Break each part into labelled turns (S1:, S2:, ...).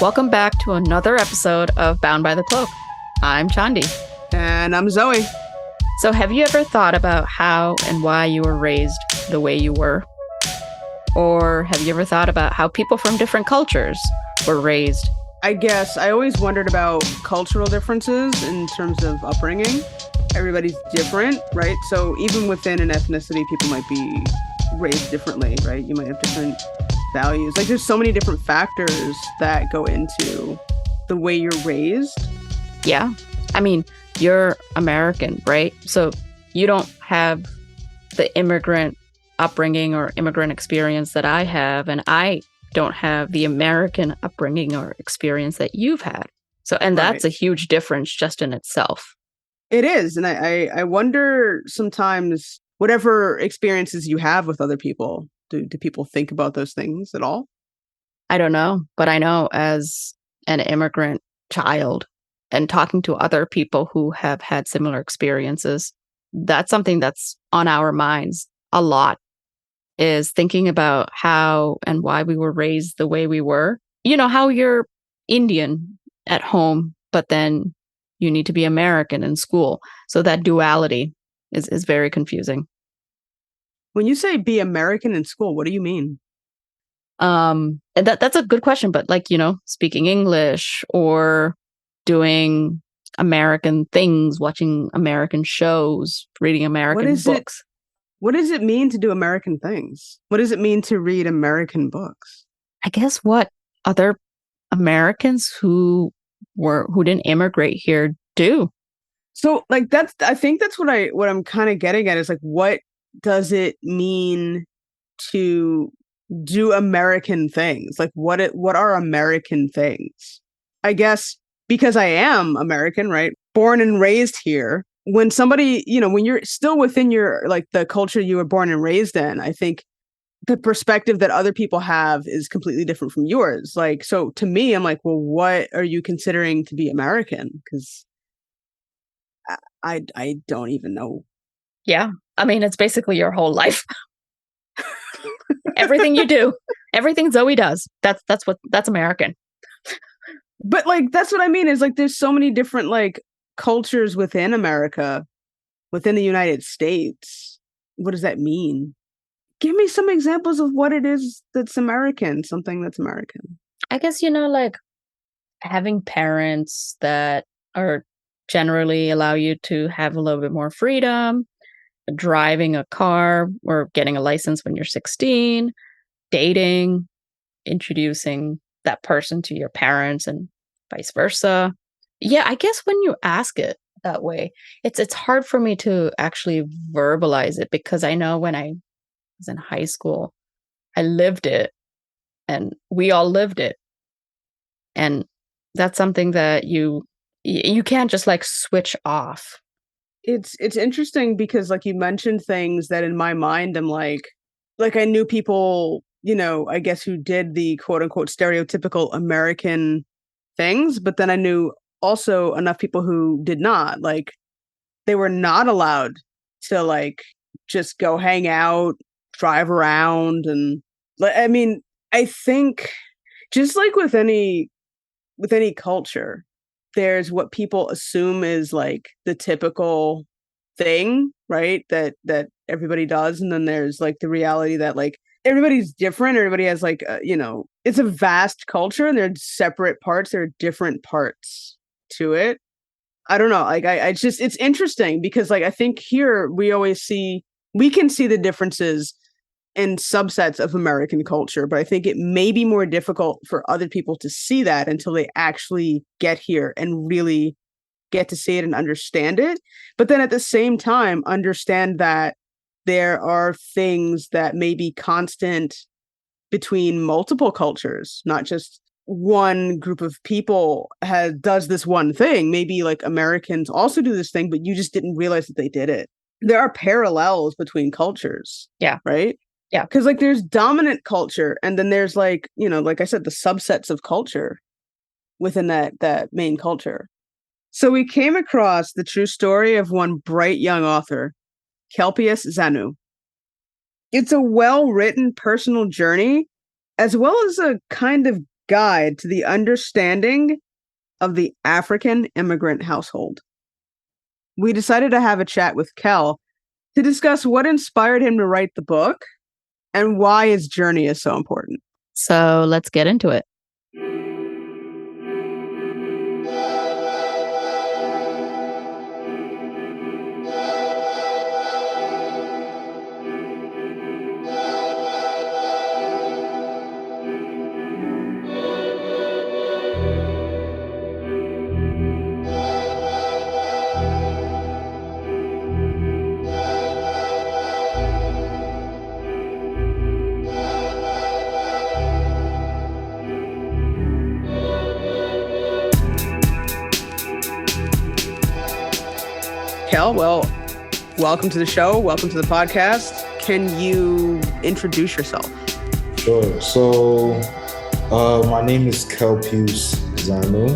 S1: Welcome back to another episode of Bound by the Cloak. I'm Chandi.
S2: And I'm Zoe.
S1: So have you ever thought about how and why you were raised the way you were? Or have you ever thought about how people from different cultures were raised?
S2: I guess I always wondered about cultural differences in terms of upbringing. Everybody's different, right? So even within an ethnicity, people might be raised differently, right? You might have different values. Like there's so many different factors that go into the way you're raised.
S1: Yeah. I mean, you're American, right? So you don't have the immigrant upbringing or immigrant experience that I have, and I don't have the American upbringing or experience that you've had. So, and that's a huge difference just in itself.
S2: It is. And I wonder sometimes whatever experiences you have with other people, do people think about those things at all?
S1: I don't know, but I know as an immigrant child and talking to other people who have had similar experiences, that's something that's on our minds a lot, is thinking about how and why we were raised the way we were. You know, how you're Indian at home, but then you need to be American in school. So that duality is very confusing.
S2: When you say be American in school, what do you mean?
S1: And that's a good question, but like, you know, speaking English or doing American things, watching American shows, reading American books.
S2: What does it mean to do American things? What does it mean to read American books?
S1: I guess what other Americans who didn't immigrate here do.
S2: So like I think that's what I'm kind of getting at is like, what does it mean to do American things? Like what are American things? I guess because I am American, right? Born and raised here. When somebody, you know, when you're still within your, like the culture you were born and raised in, I think the perspective that other people have is completely different from yours. Like, so to me, I'm like, well, what are you considering to be American? Because I don't even know.
S1: Yeah. I mean, it's basically your whole life. Everything you do, everything Zoe does, that's American.
S2: But like, that's what I mean is like, there's so many different like cultures within America, within the United States. What does that mean? Give me some examples of what it is that's American, something that's American.
S1: I guess, you know, like having parents that are generally allow you to have a little bit more freedom, driving a car or getting a license when you're 16, dating, introducing that person to your parents and vice versa. Yeah, I guess when you ask it that way, it's hard for me to actually verbalize it because I know when I was in high school, I lived it and we all lived it. And that's something that you can't just like switch off.
S2: It's interesting because like you mentioned things that in my mind I'm like I knew people, you know, I guess who did the quote unquote stereotypical American things, but then I knew also enough people who did not. Like they were not allowed to like just go hang out, drive around, and I mean, I think just like with any culture, there's what people assume is like the typical thing, right? That everybody does, and then there's like the reality that like everybody's different. Everybody has like you know, it's a vast culture, and there's separate parts. There are different parts to it. I don't know. Like I just it's interesting because like I think here we can see the differences in subsets of American culture, but I think it may be more difficult for other people to see that until they actually get here and really get to see it and understand it. But then at the same time, understand that there are things that may be constant between multiple cultures, not just one group of people does this one thing. Maybe like Americans also do this thing, but you just didn't realize that they did it. There are parallels between cultures.
S1: Yeah.
S2: Right? Yeah. Because like there's dominant culture and then there's like, you know, like I said, the subsets of culture within that main culture. So we came across the true story of one bright young author, Kelpius Zanu. It's a well-written personal journey, as well as a kind of guide to the understanding of the African immigrant household. We decided to have a chat with Kel to discuss what inspired him to write the book and why his journey is so important.
S1: So let's get into it.
S2: Kel, well, welcome to the show. Welcome to the podcast. Can you introduce yourself?
S3: Sure. So, my name is Kel Pius Zanu,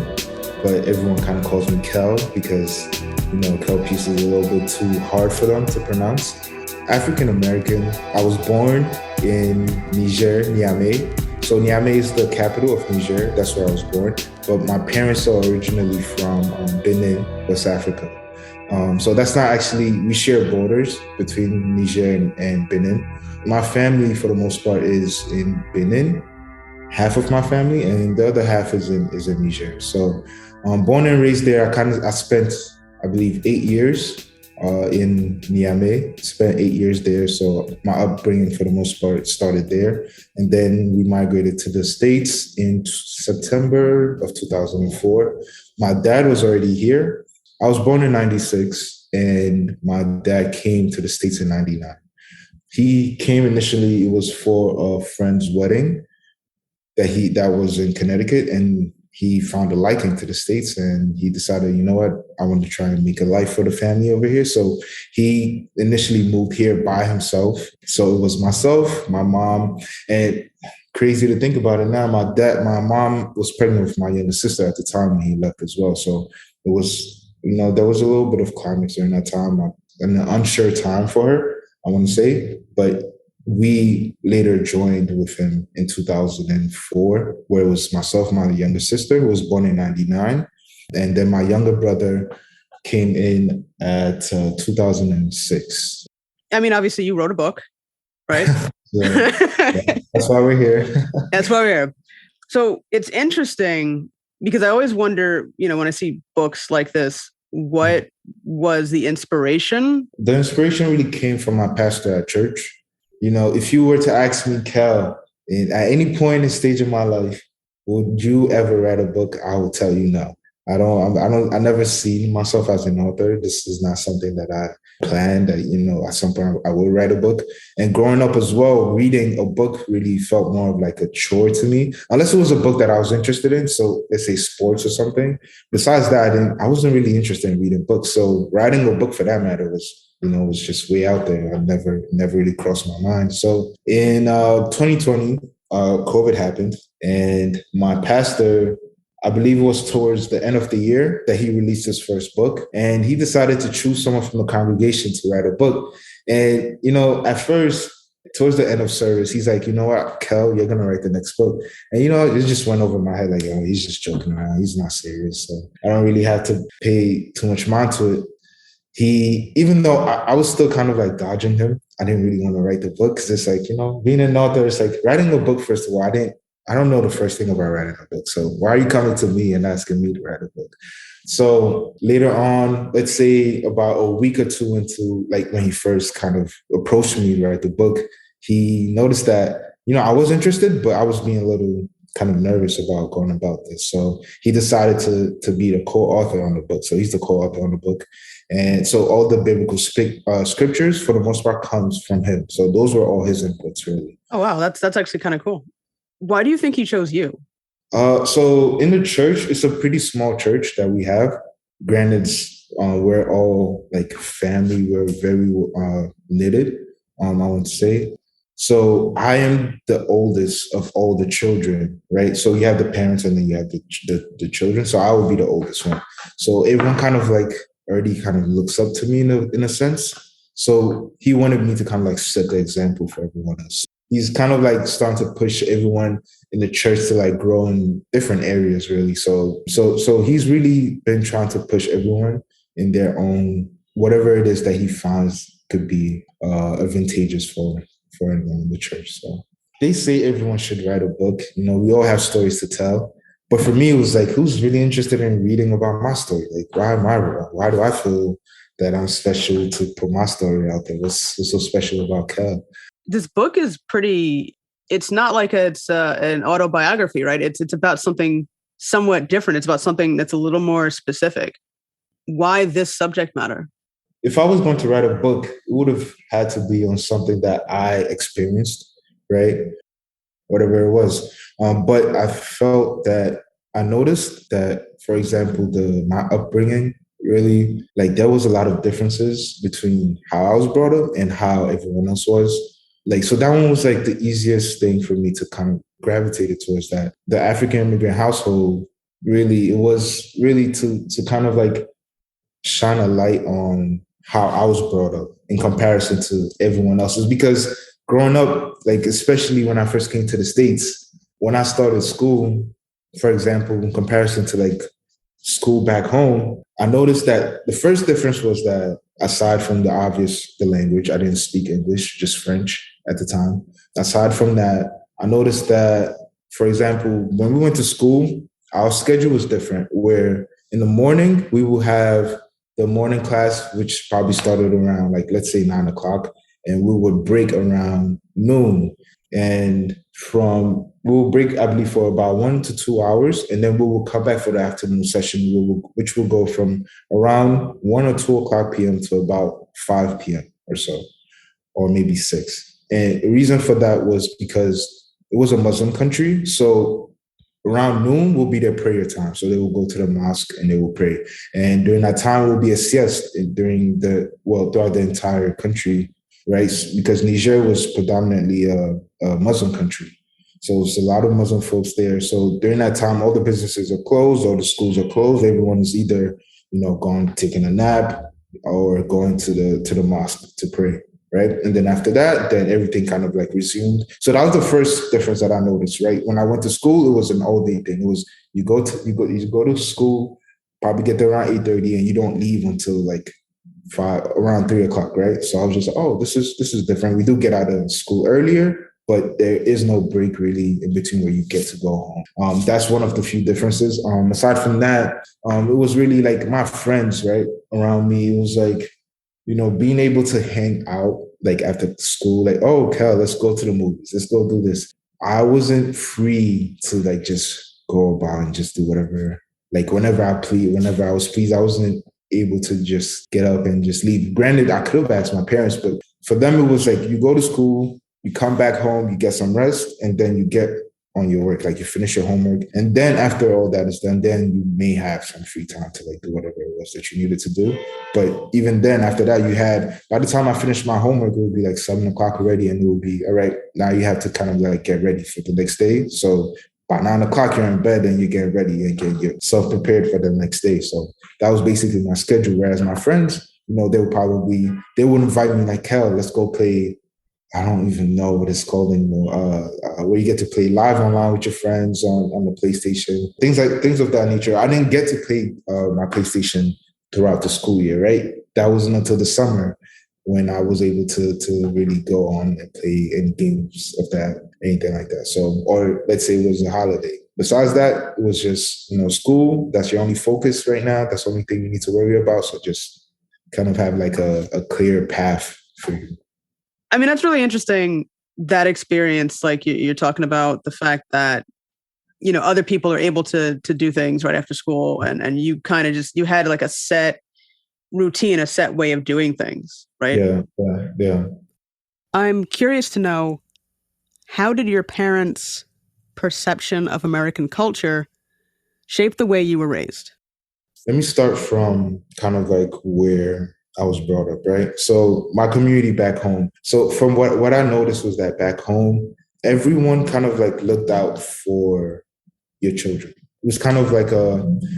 S3: but everyone kind of calls me Kel because, Kel Pius is a little bit too hard for them to pronounce. African American. I was born in Niger, Niamey. So Niamey is the capital of Niger. That's where I was born. But my parents are originally from Benin, West Africa. So that's not actually, we share borders between Niger and Benin. My family, for the most part, is in Benin, half of my family, and the other half is in Niger. So born and raised there, I spent, I believe, 8 years in Niamey, spent 8 years there. So my upbringing, for the most part, started there. And then we migrated to the States in September of 2004. My dad was already here. I was born in 96 and my dad came to the States in 99. He came initially, it was for a friend's wedding that was in Connecticut, and he found a liking to the States and he decided, you know what, I want to try and make a life for the family over here. So he initially moved here by himself. So it was myself, my mom, and crazy to think about it now, my mom was pregnant with my younger sister at the time when he left as well. So it was, there was a little bit of climax during that time, an unsure time for her, I want to say. But we later joined with him in 2004, where it was myself, my younger sister, who was born in 99. And then my younger brother came in at 2006.
S2: I mean, obviously you wrote a book, right?
S3: Yeah, that's why we're here.
S2: That's why we're here. So it's interesting because I always wonder, when I see books like this, what was the inspiration?
S3: The inspiration really came from my pastor at church. If you were to ask me, Kel, at any point in stage of my life, would you ever write a book? I will tell you no. I never see myself as an author. This is not something that I planned that, at some point I will write a book. And growing up as well, reading a book really felt more of like a chore to me, unless it was a book that I was interested in. So let's say sports or something. Besides that, I wasn't really interested in reading books. So writing a book for that matter was just way out there. I never really crossed my mind. So in 2020, COVID happened, and my pastor, I believe it was towards the end of the year that he released his first book, and he decided to choose someone from the congregation to write a book. And, at first, towards the end of service, he's like, you know what, Kel, you're going to write the next book. And, it just went over my head like, oh, he's just joking around. He's not serious. So I don't really have to pay too much mind to it. Even though I was still kind of like dodging him, I didn't really want to write the book because it's like, being an author, it's like writing a book, first of all, I don't know the first thing about writing a book. So why are you coming to me and asking me to write a book? So later on, let's say about a week or two into like when he first kind of approached me to write the book, he noticed that, I was interested, but I was being a little kind of nervous about going about this. So he decided to be the co-author on the book. So he's the co-author on the book. And so all the biblical scriptures, for the most part, comes from him. So those were all his inputs, really.
S2: Oh, wow. That's actually kind of cool. Why do you think he chose you?
S3: So in the church, it's a pretty small church that we have. Granted, we're all like family. We're very knitted, I want to say. So I am the oldest of all the children, right? So you have the parents and then you have the children. So I will be the oldest one. So everyone kind of like already kind of looks up to me in a sense. So he wanted me to kind of like set the example for everyone else. he's kind of like starting to push everyone in the church to like grow in different areas, really. So he's really been trying to push everyone in their own whatever it is that he finds could be advantageous for everyone in the church. So they say everyone should write a book. You know, we all have stories to tell. But for me, it was like, who's really interested in reading about my story? Like, why do I feel that I'm special to put my story out there? What's so special about Kel?
S2: This book is pretty, it's not like it's an autobiography, right? It's about something somewhat different. It's about something that's a little more specific. Why this subject matter?
S3: If I was going to write a book, it would have had to be on something that I experienced, right? Whatever it was. But I felt that I noticed that, for example, my upbringing really, like, there was a lot of differences between how I was brought up and how everyone else was. Like, so that one was like the easiest thing for me to kind of gravitate towards, that the African immigrant household really, it was really to kind of like shine a light on how I was brought up in comparison to everyone else's. Because growing up, like especially when I first came to the States, when I started school, for example, in comparison to like school back home, I noticed that the first difference was that aside from the language, I didn't speak English, just French at the time. Aside from that, I noticed that, for example, when we went to school, our schedule was different, where in the morning, we will have the morning class, which probably started around like, let's say 9 o'clock, and we would break around noon. And we'll break, I believe, for about 1 to 2 hours, and then we will come back for the afternoon session, which will go from around 1 or 2 o'clock p.m. to about 5 p.m. or so, or maybe 6. And the reason for that was because it was a Muslim country. So around noon will be their prayer time. So they will go to the mosque and they will pray. And during that time will be a siesta throughout the entire country, right? Because Niger was predominantly a Muslim country. So it's a lot of Muslim folks there. So during that time, all the businesses are closed, all the schools are closed. Everyone is either, gone taking a nap or going to the mosque to pray. Right. And then after that, then everything kind of like resumed. So that was the first difference that I noticed, right? When I went to school, it was an all day thing. It was you go to school, probably get there around 8:30 and you don't leave until like around 3 o'clock, right? So I was just like, oh, this is different. We do get out of school earlier, but there is no break really in between where you get to go home. That's one of the few differences. Aside from that, it was really like my friends, right, around me. It was like, being able to hang out like after school, like, oh, Kel, let's go to the movies. Let's go do this. I wasn't free to like just go about and just do whatever. Like whenever I was pleased, I wasn't able to just get up and just leave. Granted, I could have asked my parents, but for them, it was like you go to school, you come back home, you get some rest, and then you get on your work, like you finish your homework. And then after all that is done, then you may have some free time to like do whatever it was that you needed to do. But even then, after that, by the time I finished my homework, it would be like 7 o'clock already. And it would be, all right, now you have to kind of like get ready for the next day. So by 9 o'clock, you're in bed and you get ready and get yourself prepared for the next day. So that was basically my schedule. Whereas my friends, they would invite me like, Kel, let's go play. I don't even know what it's called anymore. Where you get to play live online with your friends on the PlayStation, things of that nature. I didn't get to play my PlayStation throughout the school year, right? That wasn't until the summer when I was able to really go on and play any games of that, anything like that. So, or let's say it was a holiday. Besides that, it was just, school. That's your only focus right now. That's the only thing you need to worry about. So just kind of have like a clear path for you.
S2: I mean, that's really interesting, that experience. Like you're talking about the fact that, other people are able to do things right after school. And you kind of you had like a set routine, a set way of doing things, right?
S3: Yeah.
S2: I'm curious to know, how did your parents' perception of American culture shape the way you were raised?
S3: Let me start from kind of like where I was brought up, right? So my community back home. So from what I noticed was that back home, everyone kind of like looked out for your children. It was kind of like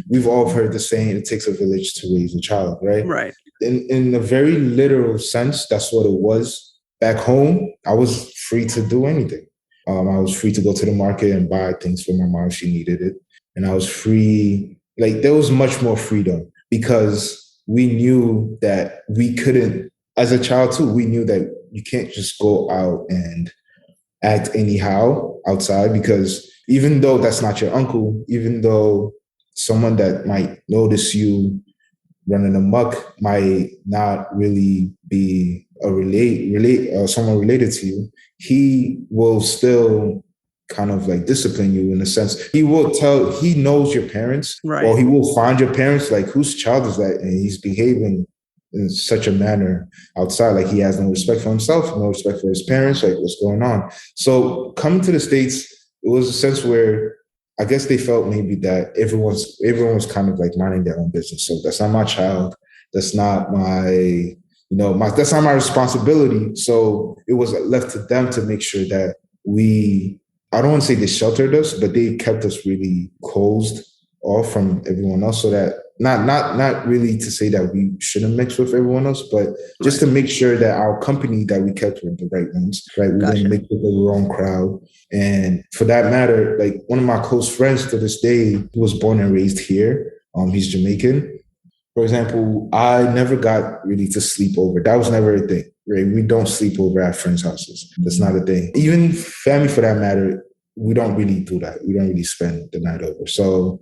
S3: we've all heard the saying, it takes a village to raise a child, right?
S2: Right.
S3: In a very literal sense, that's what it was. back home, I was free to do anything. I was free to go to the market and buy things for my mom if she needed it. And I was free, like there was much more freedom because we knew that we couldn't, as a child too, we knew that you can't just go out and act anyhow outside because even though that's not your uncle, even though someone that might notice you running amok might not really be someone related to you, he will still kind of like discipline you in a sense. He knows your parents,
S2: right,
S3: or he will find your parents, like whose child is that? And he's behaving in such a manner outside, like he has no respect for himself, no respect for his parents, like what's going on. So coming to the States, it was a sense where I guess they felt maybe that everyone was kind of like minding their own business. So that's not my child. That's not that's not my responsibility. So it was left to them to make sure that I don't want to say they sheltered us, but they kept us really closed off from everyone else so that not really to say that we shouldn't mix with everyone else, but just to make sure that our company that we kept with the right ones, right? We didn't mix with the wrong crowd. And for that matter, like one of my close friends to this day, he was born and raised here. He's Jamaican. For example, I never got really to sleep over. That was never a thing, right? We don't sleep over at friends' houses. That's not a thing. Even family, for that matter, we don't really do that. We don't really spend the night over. So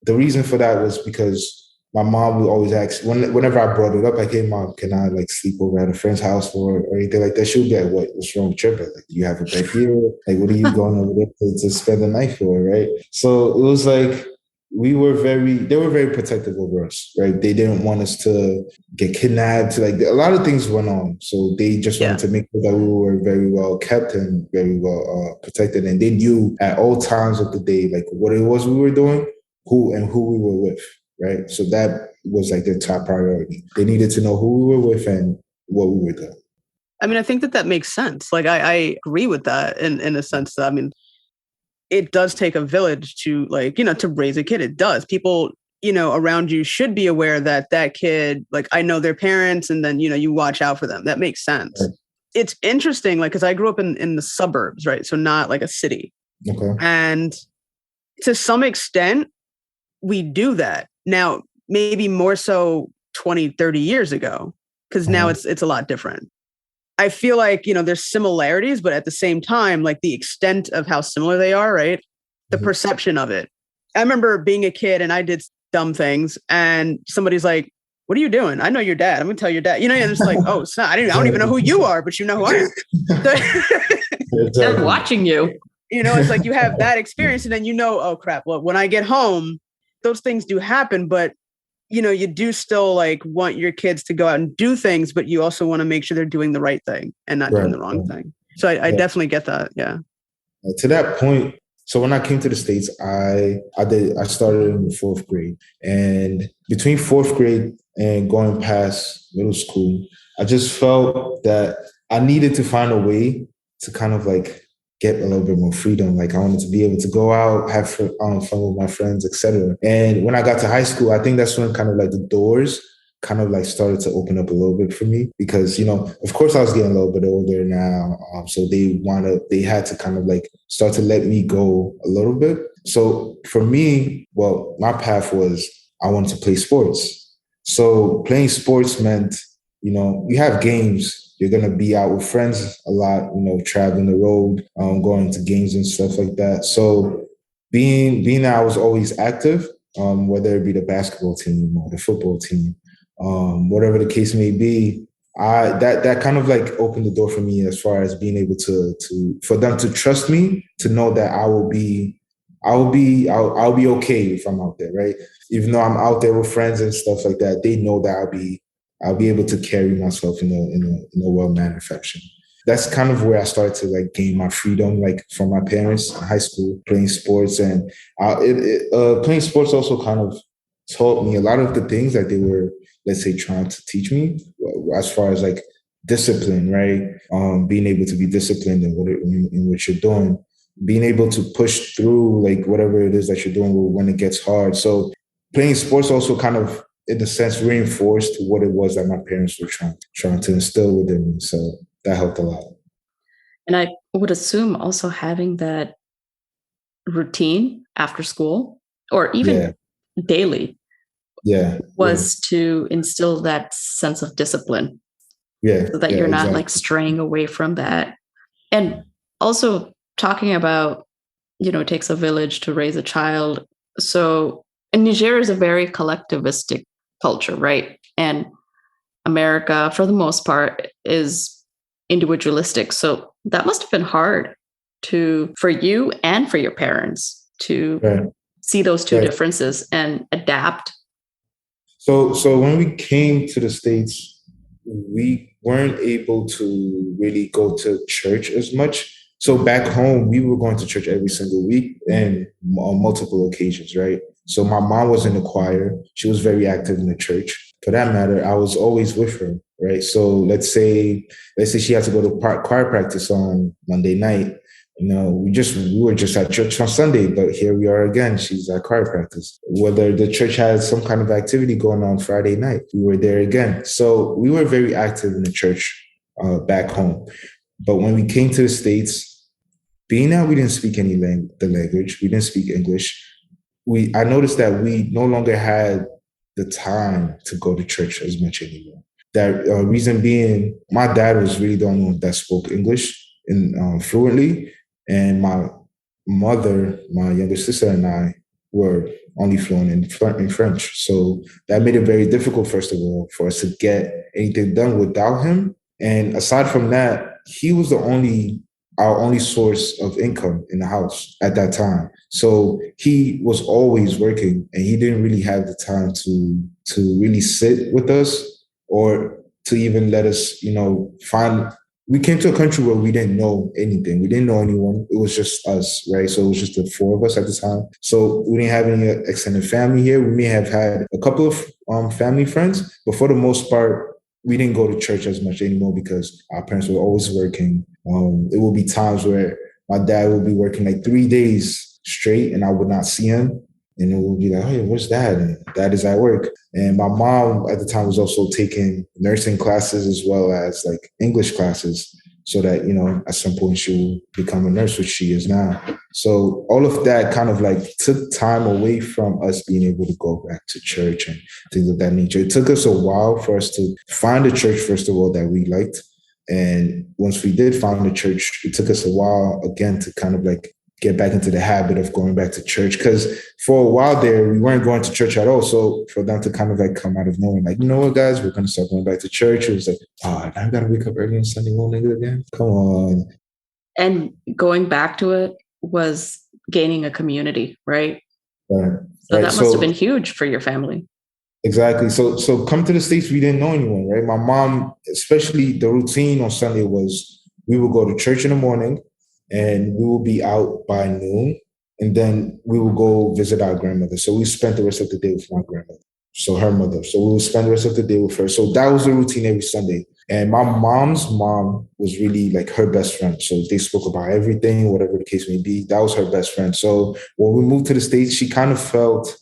S3: the reason for that was because my mom would always ask, whenever I brought it up, like, hey, Mom, can I like sleep over at a friend's house or anything like that? She would be like, what's wrong with your bed? Like, you have a bed here? Like, what are you going over there to spend the night for, right? So it was like, they were very protective over us, right? They didn't want us to get kidnapped. Like a lot of things went on. So they just wanted to make sure that we were very well kept and very well protected. And they knew at all times of the day, like what it was we were doing, who we were with, right? So that was like their top priority. They needed to know who we were with and what we were doing.
S2: I mean, I think that makes sense. Like, I agree with that in a sense that, I mean, it does take a village to to raise a kid. It does. People, around you should be aware that kid, like, I know their parents, and then, you watch out for them. That makes sense. Right. It's interesting, like, because I grew up in the suburbs, right? So not like a city. Okay. And to some extent, we do that. Now, maybe more so 20, 30 years ago, because now it's a lot different. I feel like, there's similarities, but at the same time, like the extent of how similar they are, right? The perception of it. I remember being a kid and I did dumb things and somebody's like, what are you doing? I know your dad. I'm going to tell your dad. And it's like, oh, son, I don't even know who you are, but you know who I am.
S1: They're watching you.
S2: It's like you have that experience and then oh, crap. Well, when I get home, those things do happen, but you do still like want your kids to go out and do things, but you also want to make sure they're doing the right thing and not doing the wrong thing. So I definitely get that. Yeah.
S3: To that point, so when I came to the States, I started in the 4th grade, and between 4th grade and going past middle school, I just felt that I needed to find a way to kind of like get a little bit more freedom. Like I wanted to be able to go out, have fun with my friends, etc. And when I got to high school, I think that's when kind of like the doors kind of like started to open up a little bit for me because, of course I was getting a little bit older now. So they had to kind of like start to let me go a little bit. So for me, well, my path was I wanted to play sports. So playing sports meant, you have games. You're going to be out with friends a lot, traveling the road, going to games and stuff like that. So being that I was always active, whether it be the basketball team or the football team, whatever the case may be, that kind of like opened the door for me as far as being able for them to trust me, to know that I'll be okay if I'm out there, right? Even though I'm out there with friends and stuff like that, they know that I'll be able to carry myself in a well-mannered fashion. That's kind of where I started to like gain my freedom, like from my parents in high school, playing sports. And playing sports also kind of taught me a lot of the things that they were, let's say, trying to teach me as far as like discipline, right? Being able to be disciplined in what you're doing, being able to push through like whatever it is that you're doing when it gets hard. So playing sports also kind of, in a sense, reinforced what it was that my parents were trying to instill within me. So that helped a lot.
S1: And I would assume also having that routine after school or even
S3: Yeah,
S1: daily
S3: yeah, yeah,
S1: was to instill that sense of discipline
S3: yeah,
S1: so that
S3: yeah,
S1: you're not like
S3: exactly.
S1: straying away from that. And also talking about, it takes a village to raise a child. So, and Niger is a very collectivistic culture, right? And America, for the most part, is individualistic. So that must have been hard for you and for your parents to
S3: Right,
S1: see those two
S3: right.
S1: differences and adapt.
S3: So when we came to the States, we weren't able to really go to church as much. So back home, we were going to church every single week and on multiple occasions, right? So my mom was in the choir. She was very active in the church. For that matter, I was always with her, right? So let's say she had to go to choir practice on Monday night. We were just at church on Sunday, but here we are again. She's at choir practice. Whether the church had some kind of activity going on Friday night, we were there again. So we were very active in the church back home. But when we came to the States, being that we didn't speak the language, we didn't speak English. I noticed that we no longer had the time to go to church as much anymore. That reason being, my dad was really the only one that spoke English fluently, and my mother, my younger sister, and I were only fluent in French. So that made it very difficult, first of all, for us to get anything done without him. And aside from that, he was our only source of income in the house at that time. So he was always working, and he didn't really have the time to really sit with us or to even let us, find. We came to a country where we didn't know anything. We didn't know anyone. It was just us, right? So it was just the four of us at the time. So we didn't have any extended family here. We may have had a couple of family friends, but for the most part, we didn't go to church as much anymore because our parents were always working. It will be times where my dad would be working like 3 days straight and I would not see him. And it would be like, hey, where's dad? And dad is at work. And my mom at the time was also taking nursing classes as well as like English classes so that, at some point she will become a nurse, which she is now. So all of that kind of like took time away from us being able to go back to church and things of that nature. It took us a while for us to find a church, first of all, that we liked. And once we did find a church, it took us a while again to kind of like get back into the habit of going back to church. Because for a while there, we weren't going to church at all. So for them to kind of like come out of nowhere, like, you know what, guys, we're going to start going back to church. It was like, now I got to wake up early on Sunday morning again. Come on.
S1: And going back to it was gaining a community, right?
S3: Right.
S1: So
S3: Right.
S1: that must have been huge for your family.
S3: Exactly. So come to the States, we didn't know anyone, right? My mom, especially the routine on Sunday was we would go to church in the morning and we would be out by noon. And then we would go visit our grandmother. So we spent the rest of the day with my grandmother. So her mother. So we would spend the rest of the day with her. So that was the routine every Sunday. And my mom's mom was really like her best friend. So they spoke about everything, whatever the case may be. That was her best friend. So when we moved to the States, she kind of felt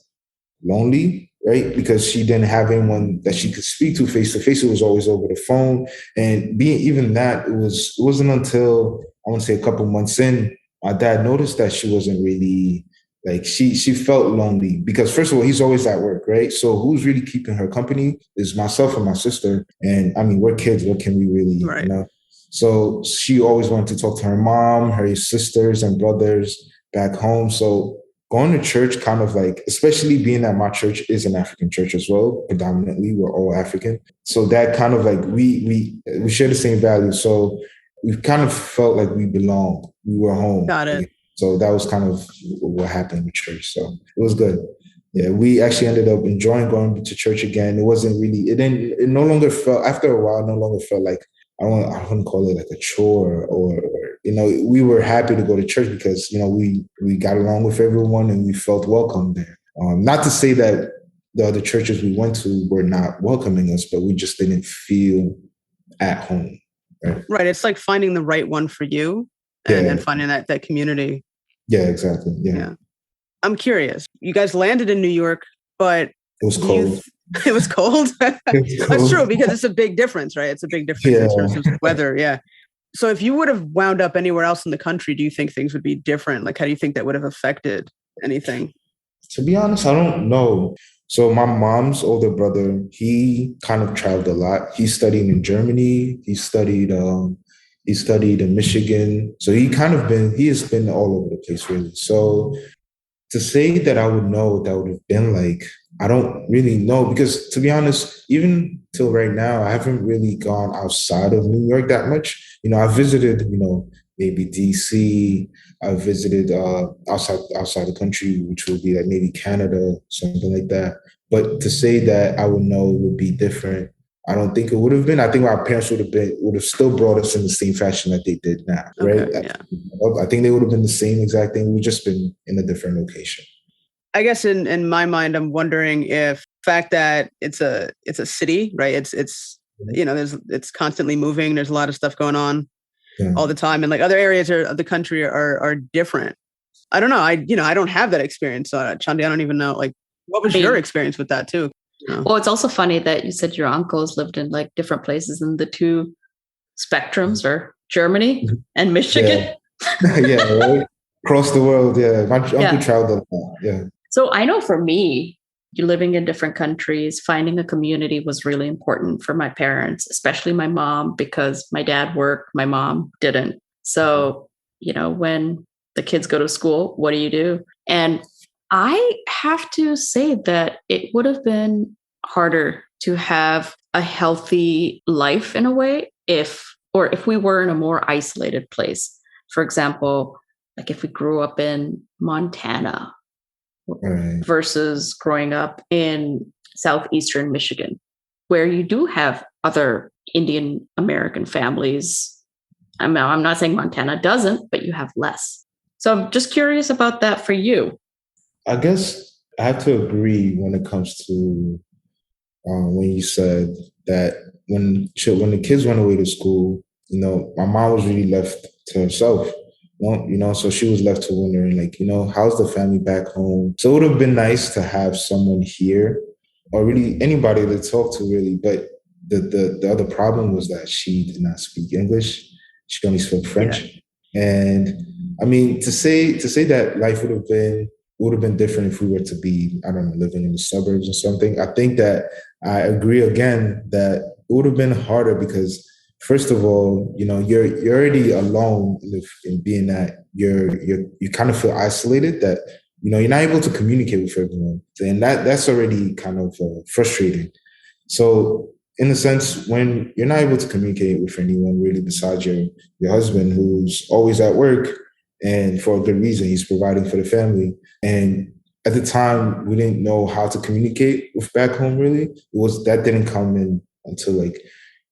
S3: lonely, right? Because she didn't have anyone that she could speak to face to face. It was always over the phone. And being even that, it wasn't until I want to say a couple months in, my dad noticed that she wasn't really like she felt lonely because first of all, he's always at work, right? So who's really keeping her company is myself and my sister. And I mean, we're kids. What can we really,
S2: Right.
S3: So she always wanted to talk to her mom, her sisters and brothers back home. So going to church kind of like, especially being that my church is an African church as well, predominantly, we're all African. So that kind of like, we share the same values. So we kind of felt like we belonged. We were home.
S2: Got it.
S3: So that was kind of what happened with church. So it was good. Yeah, we actually ended up enjoying going to church again. It wasn't really, it no longer felt, after a while, no longer felt like, I wouldn't call it like a chore or we were happy to go to church because, we got along with everyone and we felt welcome there. Not to say that the other churches we went to were not welcoming us, but we just didn't feel at home. Right.
S2: Right. It's like finding the right one for you and finding that community.
S3: Yeah, exactly. Yeah.
S2: I'm curious. You guys landed in New York, but
S3: it was cold.
S2: It was cold.
S3: It's
S2: That's true
S3: cold.
S2: because it's a big difference, right? It's a big difference
S3: Yeah.
S2: in terms of weather. Yeah. So if you would have wound up anywhere else in the country, do you think things would be different? Like, how do you think that would have affected anything?
S3: To be honest, I don't know. So my mom's older brother, he kind of traveled a lot. He studied in Germany. He studied in Michigan. So he has been all over the place really. So to say that I would know what that would have been like, I don't really know because to be honest, even till right now, I haven't really gone outside of New York that much. I visited, maybe DC. I visited outside the country, which would be like maybe Canada, something like that. But to say that I would know would be different, I don't think it would have been. I think our parents would have still brought us in the same fashion that they did now, right?
S2: Okay. Yeah.
S3: I think they would have been the same exact thing. We've just been in a different location.
S2: I guess in my mind, I'm wondering if the fact that it's a city, right? It's constantly moving. There's a lot of stuff going on
S3: Yeah.
S2: all the time, and like other areas of the country are different. I don't know. I don't have that experience. Chandi, I don't even know. Like, what was your experience with that too?
S1: Well, it's also funny that you said your uncles lived in like different places, and the two spectrums are Germany and Michigan.
S3: Yeah, yeah, right. Across the world, yeah. My uncle
S1: Yeah.
S3: traveled a lot, yeah.
S1: So I know for me, you living in different countries, finding a community was really important for my parents, especially my mom, because my dad worked, my mom didn't. So, when the kids go to school, what do? And I have to say that it would have been harder to have a healthy life in a way if we were in a more isolated place. For example, like if we grew up in Montana
S3: Right.
S1: versus growing up in southeastern Michigan, where you do have other Indian American families. I'm not saying Montana doesn't, but you have less. So I'm just curious about that for you.
S3: I guess I have to agree when it comes to when you said that when the kids went away to school, my mom was really left to herself. So she was left to wondering, like, how's the family back home? So it would have been nice to have someone here, or really anybody to talk to, really. But the other problem was that she did not speak English; she only spoke French. Yeah. And I mean, to say that life would have been different if we were to be, I don't know, living in the suburbs or something. I think that I agree again that it would have been harder because, first of all, you're already alone in being that you kind of feel isolated, that you're not able to communicate with everyone, and that's already kind of frustrating. So in a sense, when you're not able to communicate with anyone really besides your husband, who's always at work, and for a good reason, he's providing for the family. And at the time, we didn't know how to communicate with back home. Really, that didn't come in until like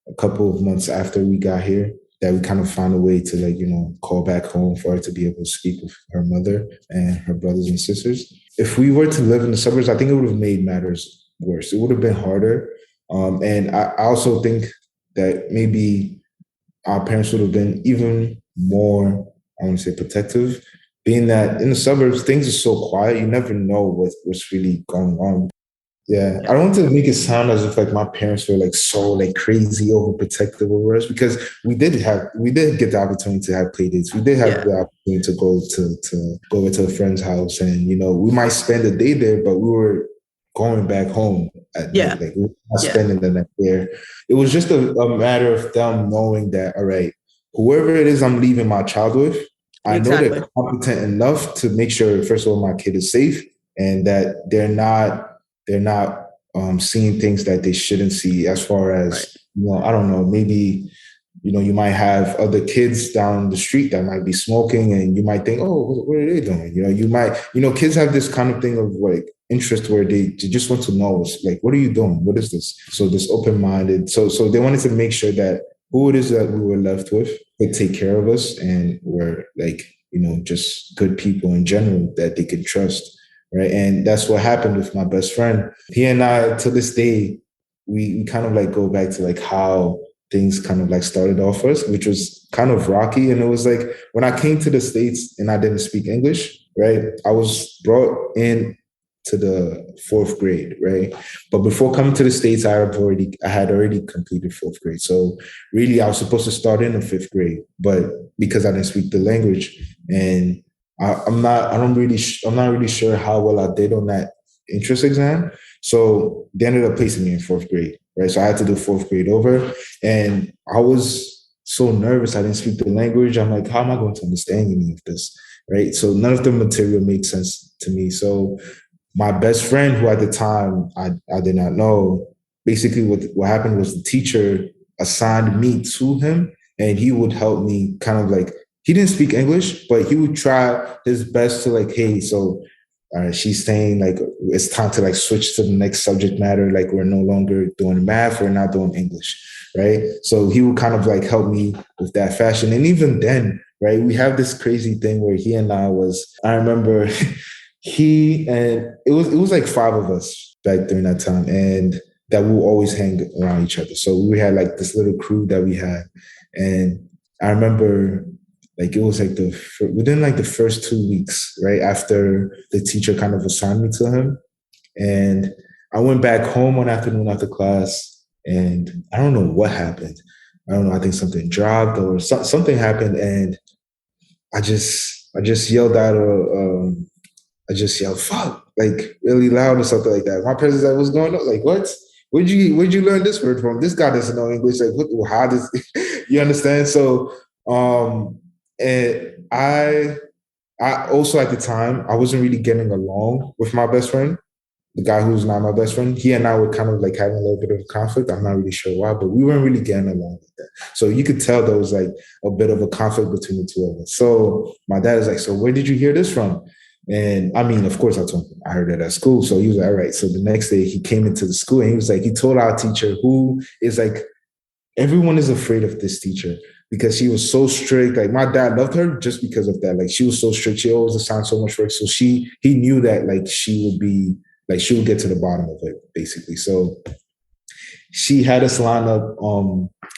S3: a couple of months after we got here, that we kind of found a way to call back home for her to be able to speak with her mother and her brothers and sisters. If we were to live in the suburbs, I think it would have made matters worse. It would have been harder. And I also think that maybe our parents would have been even more, I want to say, protective, being that in the suburbs, things are so quiet. You never know what's really going on. Yeah. I don't want to make it sound as if like my parents were like so like crazy overprotective over us, because we did get the opportunity to have play dates. We did have the opportunity to go over to a friend's house, and we might spend a day there, but we were going back home at night. Like we were not spending the night there. It was just a matter of them knowing that, all right, whoever it is I'm leaving my child with, I know they're competent enough to make sure, first of all, my kid is safe, and that they're not seeing things that they shouldn't see, as far as, I don't know, maybe, you might have other kids down the street that might be smoking, and you might think, oh, what are they doing? Kids have this kind of thing of like interest where they just want to know, like, what are you doing? What is this? So this open-minded. So they wanted to make sure that who it is that we were left with could take care of us, and were like, just good people in general that they could trust. Right. And that's what happened with my best friend. He and I, to this day, we kind of like go back to like how things kind of like started off for us, which was kind of rocky. And it was like when I came to the States and I didn't speak English, right? I was brought in to the fourth grade, right? But before coming to the States, I had already completed fourth grade. So really, I was supposed to start in the fifth grade, but because I didn't speak the language, and I'm not really sure how well I did on that entrance exam. So they ended up placing me in fourth grade, right? So I had to do fourth grade over, and I was so nervous. I didn't speak the language. I'm like, how am I going to understand any of this, right? So none of the material made sense to me. So my best friend, who at the time I did not know, basically what happened was the teacher assigned me to him, and he would help me kind of like, he didn't speak English, but he would try his best to like, hey, so she's saying like it's time to like switch to the next subject matter. Like we're no longer doing math, we're not doing English, right? So he would kind of like help me with that fashion. And even then, right, we have this crazy thing where I remember it was like five of us back during that time, and that we will always hang around each other. So we had like this little crew that we had, and I remember like it was like within like the first 2 weeks, right after the teacher kind of assigned me to him, and I went back home one afternoon after class, and I don't know what happened. I don't know. I think something dropped or something happened, and I just yelled out I just yelled "fuck" like really loud or something like that. My parents like, "What's going on?" Like, what? Where'd you learn this word from? This guy doesn't know English. Like, how does you understand? So, and I also at the time I wasn't really getting along with my best friend, the guy who's not my best friend. He and I were kind of like having a little bit of conflict. I'm not really sure why, but we weren't really getting along with that. So you could tell there was like a bit of a conflict between the two of us. So my dad is like, "So where did you hear this from?" And I mean, of course, I told him I heard it at school. So he was like, "All right." So the next day he came into the school, and he was like, he told our teacher, who is like, everyone is afraid of this teacher because she was so strict. Like my dad loved her just because of that. Like she was so strict. She always assigned so much work. So he knew that like she would get to the bottom of it basically. So she had us line up.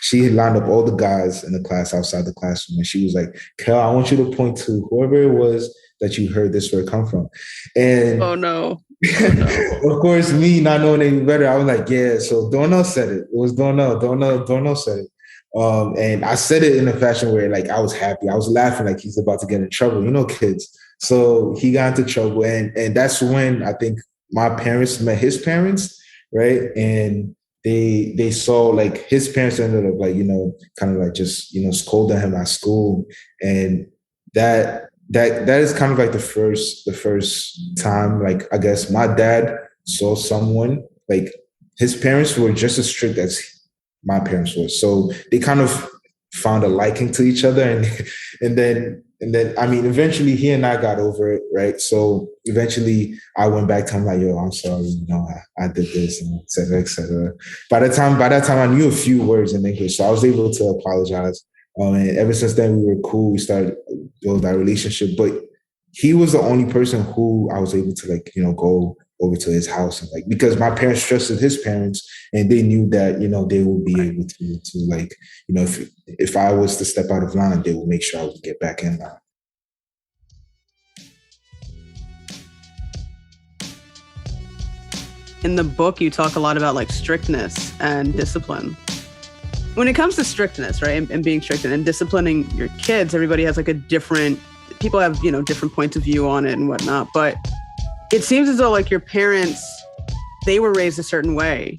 S3: She had lined up all the guys in the class outside the classroom, and she was like, "Kel, I want you to point to whoever it was that you heard this word come from." And
S2: Oh no. Oh, no.
S3: of course, me not knowing any better, I was like, "Yeah." So Darnell said it. It was Darnell said it. And I said it in a fashion where like I was happy. I was laughing like he's about to get in trouble. You know, kids. So he got into trouble, and that's when I think my parents met his parents, right? And they saw like his parents ended up like kind of like just scolding him at school, and that is kind of like the first time like I guess my dad saw someone like his parents were just as strict as my parents were, so they kind of found a liking to each other, and then I mean eventually he and I got over it, right? So eventually I went back to him like, "Yo, I'm sorry, I did this," and et cetera, et cetera. By that time I knew a few words in English, so I was able to apologize. And ever since then we were cool. We started build that relationship, but he was the only person who I was able to like go over to his house, and like because my parents trusted his parents, and they knew that they would be able to like if I was to step out of line, they would make sure I would get back in line.
S2: In the book, you talk a lot about like strictness and discipline. When it comes to strictness, right, and being strict and disciplining your kids, everybody has like people have, different points of view on it and whatnot. But it seems as though like your parents, they were raised a certain way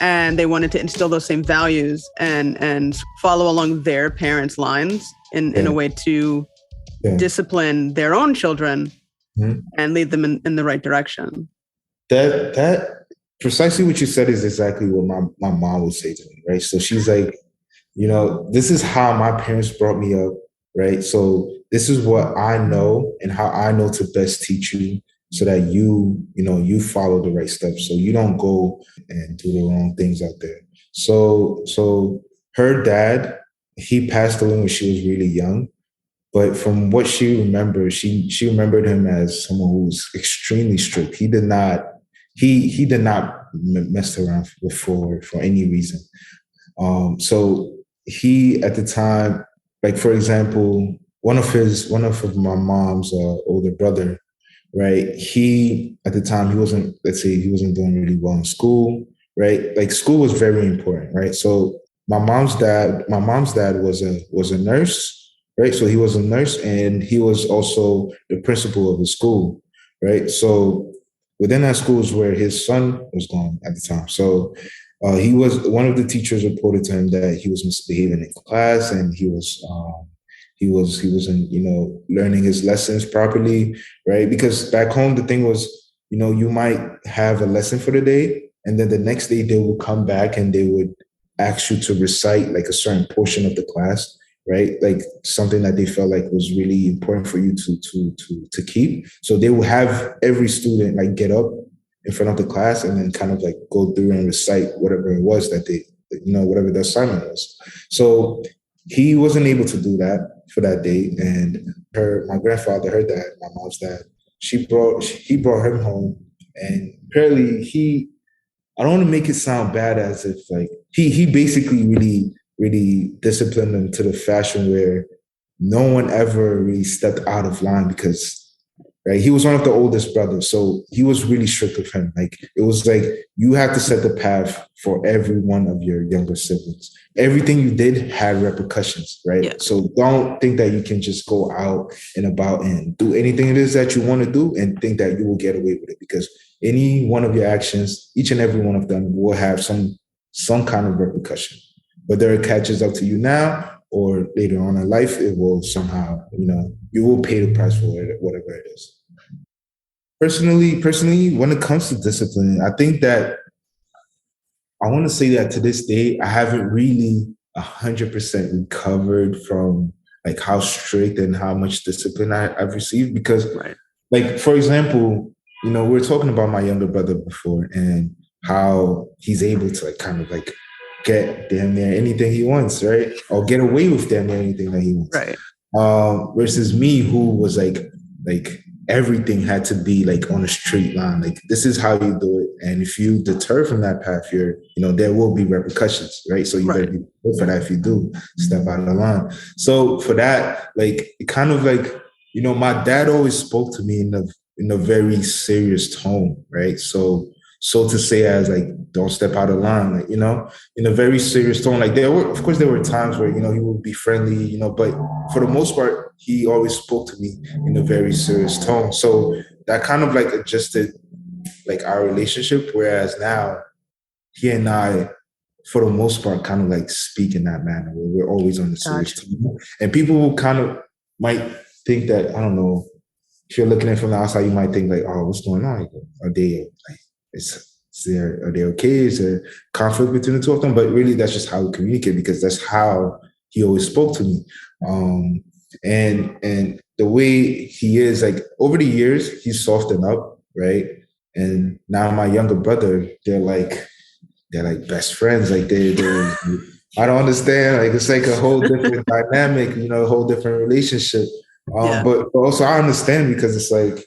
S2: and they wanted to instill those same values and follow along their parents' lines in a way to discipline their own children and lead them in the right direction.
S3: That precisely what you said is exactly what my mom would say to me, right? So she's like, this is how my parents brought me up, right? So this is what I know and how I know to best teach you so that you follow the right steps, so you don't go and do the wrong things out there. So her dad, he passed away when she was really young. But from what she remembers, she remembered him as someone who was extremely strict. He did not mess around for any reason. So he at the time, like for example, one of my mom's older brother, right? He at the time he wasn't, let's say he wasn't doing really well in school, right? Like school was very important, right? So my mom's dad was a nurse, right? So he was a nurse and he was also the principal of the school, right? So within that school is where his son was going at the time. So he was one of the teachers reported to him that he was misbehaving in class and he wasn't learning his lessons properly, right? Because back home the thing was, you might have a lesson for the day and then the next day they will come back and they would ask you to recite like a certain portion of the class, right? Like something that they felt like was really important for you to keep. So they will have every student like get up in front of the class and then kind of like go through and recite whatever it was that they, whatever the assignment was. So he wasn't able to do that for that day. And my grandfather, her dad, my mom's dad, he brought him home. And apparently I don't want to make it sound bad as if like he basically really, really disciplined them to the fashion where no one ever really stepped out of line because right? He was one of the oldest brothers, so he was really strict with him. Like it was like you have to set the path for every one of your younger siblings. Everything you did had repercussions, right?
S2: Yeah.
S3: So don't think that you can just go out and about and do anything it is that you want to do and think that you will get away with it because any one of your actions, each and every one of them will have some kind of repercussion. Whether it catches up to you now or later on in life, it will somehow, you will pay the price for it, whatever it is. Personally, when it comes to discipline, I think that I want to say that to this day, I haven't really 100% recovered from like how strict and how much discipline I've received because,
S2: Right.
S3: like, for example, we were talking about my younger brother before and how he's able to like kind of like get damn near anything he wants, right? Or get away with damn near anything that he wants.
S2: Right.
S3: Versus me, who was like everything had to be like on a straight line. Like this is how you do it, and if you deter from that path, there will be repercussions, right? So you better be prepared for that if you do step out of the line. So for that, like it kind of like my dad always spoke to me in a very serious tone, right? So to say as like don't step out of line, like in a very serious tone. Like there were times where he would be friendly, but for the most part he always spoke to me in a very serious tone. So that kind of like adjusted like our relationship. Whereas now he and I, for the most part, kind of like speak in that manner where we're always on the serious tone. And people will kind of might think that I don't know. If you're looking at it from the outside, you might think like, "Oh, what's going on? Are they like?" Are they okay? Is there conflict between the two of them? But really, that's just how we communicate because that's how he always spoke to me. And the way he is, like over the years, he's softened up, right? And now my younger brother, they're like best friends. Like they I don't understand. Like it's like a whole different dynamic, a whole different relationship. But also I understand because it's like,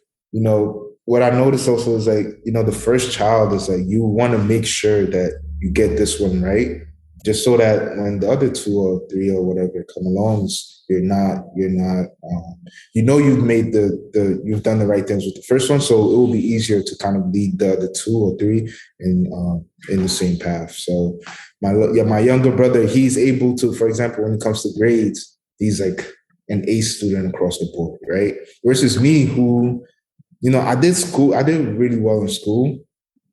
S3: what I noticed also is like, the first child is like, you want to make sure that you get this one right, just so that when the other two or three or whatever come along, you've made you've done the right things with the first one. So it will be easier to kind of lead the other two or three in the same path. So my younger brother, he's able to, for example, when it comes to grades, he's like an A student across the board, right? Versus me who, I did really well in school,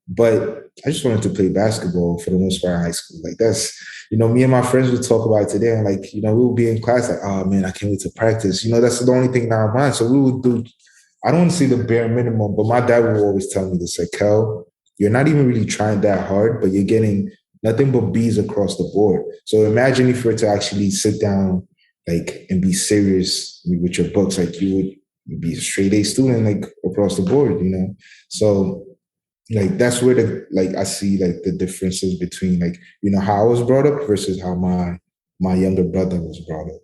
S3: but I just wanted to play basketball for the most part in high school. Like that's, me and my friends would talk about it today and like, we would be in class like, oh man, I can't wait to practice. That's the only thing in our mind. So we would do, I don't want to say the bare minimum, but my dad would always tell me this, like, Kel, you're not even really trying that hard, but you're getting nothing but B's across the board. So imagine if you were to actually sit down like and be serious with your books, like you'd be a straight A student like across the board, So like that's where I see like the differences between like, how I was brought up versus how my younger brother was brought up,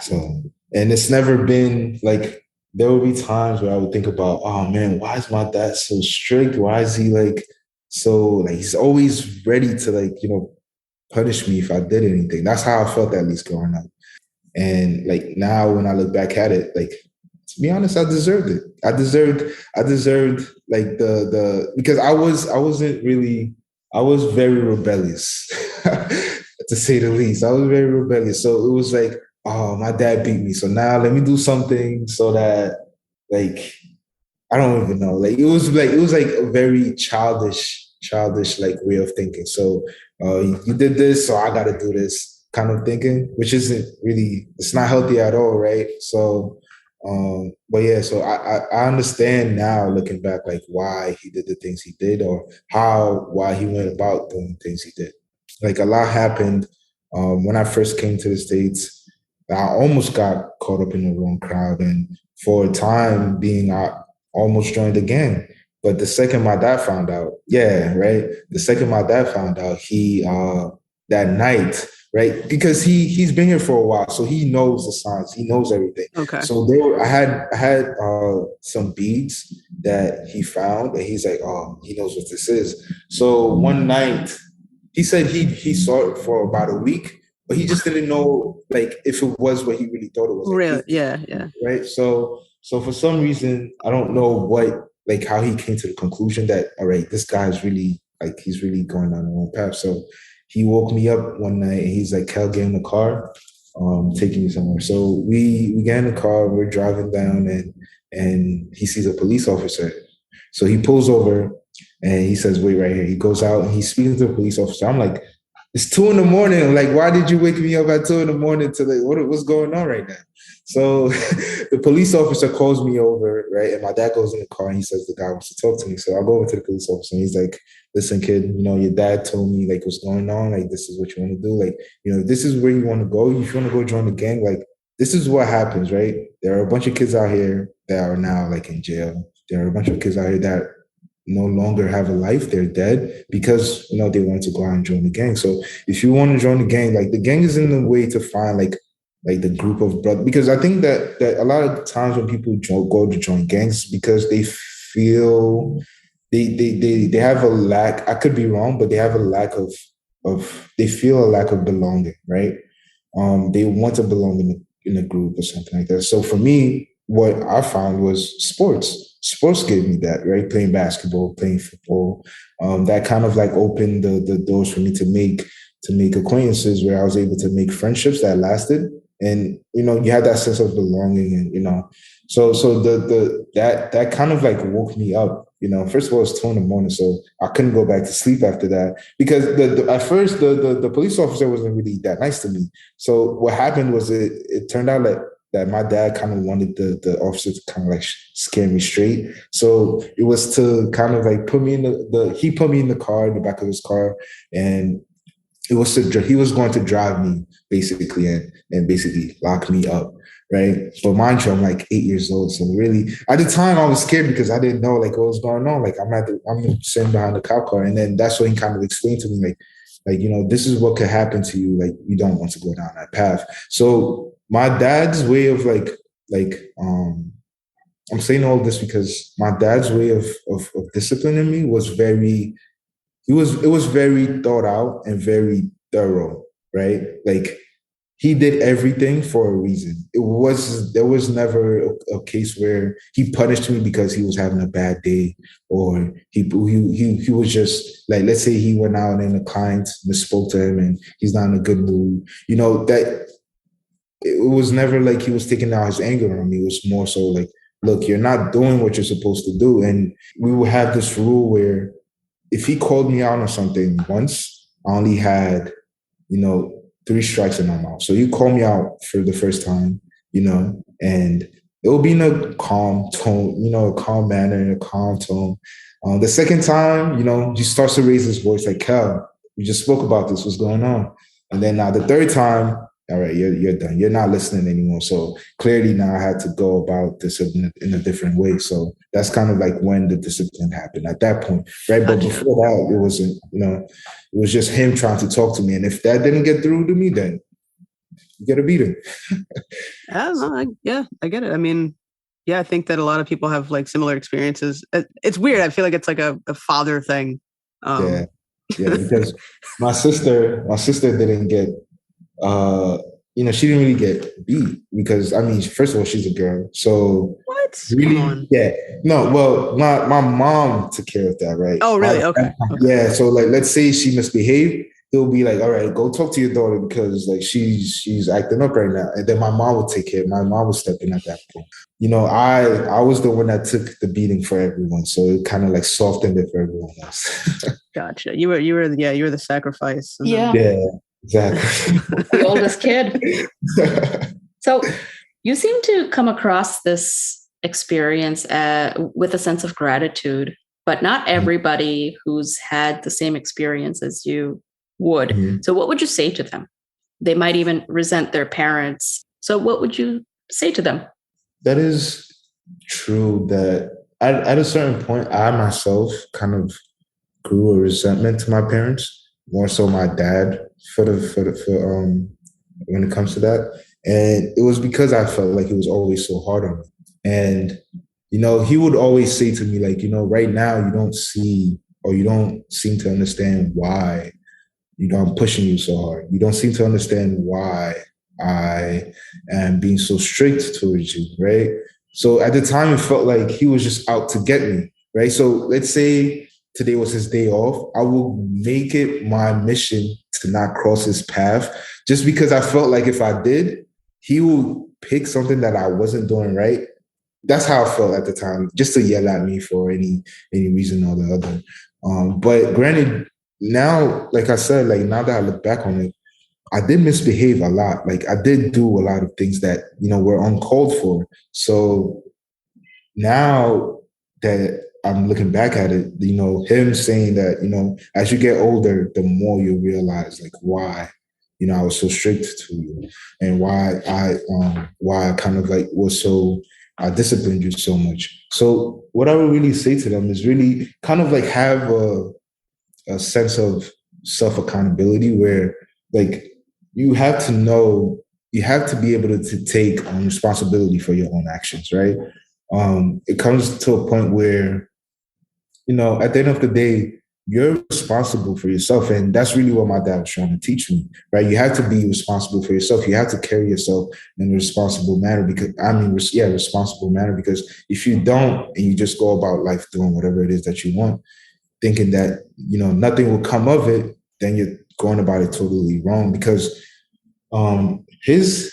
S3: So and it's never been like there will be times where I would think about, oh man, why is my dad so strict? Why is he like so like he's always ready to like, punish me if I did anything. That's how I felt at least growing up. And like now when I look back at it, like to be honest, I deserved it. I deserved like because I was very rebellious to say the least. I was very rebellious. So it was like, oh, my dad beat me. So now let me do something so that like I don't even know. Like it was like a very childish like way of thinking. So you did this, so I gotta do this kind of thinking, which isn't really it's not healthy at all, right? So but yeah, so I understand now looking back like why he did the things he did or why he went about doing things he did. Like a lot happened when I first came to the States. I almost got caught up in the wrong crowd and for a time being I almost joined the gang. But the second my dad found out, yeah, right. The second my dad found out, he that night, right, because he's been here for a while, so he knows the signs, he knows everything.
S2: Okay.
S3: So I had some beads that he found, and he's like, oh, he knows what this is. So one night, he said he saw it for about a week, but he just didn't know like if it was what he really thought it was. Like,
S2: really? Yeah.
S3: Right. So for some reason, I don't know what like how he came to the conclusion that all right, this guy is really like he's really going down the wrong path. So he woke me up one night and he's like, Kel, get in the car, taking me somewhere. So we get in the car, we're driving down and he sees a police officer. So he pulls over and he says, wait right here. He goes out and he's speaking to the police officer. I'm like, it's 2 a.m. I'm like, why did you wake me up at 2 a.m. to like what's going on right now? So the police officer calls me over, right? And my dad goes in the car and he says the guy wants to talk to me. So I go over to the police officer and he's like, listen, kid, you know, your dad told me like what's going on, like this is what you want to do. Like, you know, this is where you want to go. If you want to go join the gang, like this is what happens, right? There are a bunch of kids out here that are now like in jail. There are a bunch of kids out here that no longer have a life, they're dead because you know they want to go out and join the gang. So if you want to join the gang, like the gang is in the way to find like the group of brothers, because I think that a lot of times when people go to join gangs because they feel they have a lack, I could be wrong, but they have a lack of they feel a lack of belonging, right? They want to belong in a group or something like that. So for me, what I found was sports. Sports gave me that, right? Playing basketball, playing football. That kind of like opened the doors for me to make acquaintances where I was able to make friendships that lasted. And you know, you had that sense of belonging, and you know, so that kind of like woke me up. You know, first of all, it's 2 a.m, so I couldn't go back to sleep after that because at first the police officer wasn't really that nice to me. So what happened was it turned out like that my dad kind of wanted the officer to kind of like scare me straight. So it was to kind of like put me in he put me in the car, in the back of his car, and it was he was going to drive me basically and basically lock me up, right? But mind you, I'm like 8 years old, so really at the time I was scared because I didn't know like what was going on. Like I'm sitting behind the cop car, and then that's what he kind of explained to me, like you know, this is what could happen to you. Like you don't want to go down that path. So my dad's way of I'm saying all this because my dad's way of disciplining me was it was very thought out and very thorough, right? Like he did everything for a reason. There was never a case where he punished me because he was having a bad day, or he was just like, let's say he went out and a client misspoke to him and he's not in a good mood. You know, that it was never like he was taking out his anger on me. It was more so like, look, you're not doing what you're supposed to do. And we would have this rule where if he called me out on something once, I only had, you know, 3 strikes in my mouth. So you call me out for the first time, you know, and it will be in a calm tone, you know, a calm manner, in a calm tone. The second time, you know, he starts to raise his voice like, Cal, we just spoke about this, what's going on? And then now the third time, all right, you're done. You're not listening anymore. So clearly now I had to go about this in a different way. So that's kind of like when the discipline happened at that point, right? But before that, it wasn't, you know, it was just him trying to talk to me. And if that didn't get through to me, then you get a beating.
S2: I get it. I mean, yeah, I think that a lot of people have like similar experiences. It's weird. I feel like it's like a father thing.
S3: Yeah, because my sister didn't get she didn't really get beat because, I mean, first of all, she's a girl. So
S2: What? Come
S3: really,
S2: on.
S3: yeah. No, well, my mom took care of that, right?
S2: Oh, really? Okay.
S3: Yeah. So like, let's say she misbehaved, he'll be like, all right, go talk to your daughter because like she's acting up right now. And then my mom would take care. My mom would step in at that point. I was the one that took the beating for everyone. So it kind of like softened it for everyone else.
S2: Gotcha. You were the sacrifice.
S1: Yeah.
S3: Yeah, exactly.
S1: The oldest kid. So you seem to come across this experience with a sense of gratitude, but not everybody who's had the same experience as you would.
S3: Mm-hmm.
S1: So what would you say to them? They might even resent their parents. So what would you say to them?
S3: That is true that at a certain point, I myself kind of grew a resentment to my parents, more so my dad for when it comes to that. And it was because I felt like it was always so hard on me. And, he would always say to me, like, right now you don't see or you don't seem to understand why, I'm pushing you so hard. You don't seem to understand why I am being so strict towards you, right? So at the time, it felt like he was just out to get me, right? So let's say today was his day off. I will make it my mission to not cross his path just because I felt like if I did, he will pick something that I wasn't doing right. That's how I felt at the time, just to yell at me for any reason or the other. But granted, now, like I said, like now that I look back on it, I did misbehave a lot. Like I did do a lot of things that, were uncalled for. So now that I'm looking back at it, him saying that, as you get older, the more you realize like why, I was so strict to you and why I kind of like was so disciplined you so much. So what I would really say to them is really kind of like have a sense of self accountability where like you have to know, you have to be able to take responsibility for your own actions, right? It comes to a point where, at the end of the day, you're responsible for yourself. And that's really what my dad was trying to teach me, right? You have to be responsible for yourself. You have to carry yourself in a responsible manner responsible manner, because if you don't and you just go about life doing whatever it is that you want, thinking that, nothing will come of it, then you're going about it totally wrong because his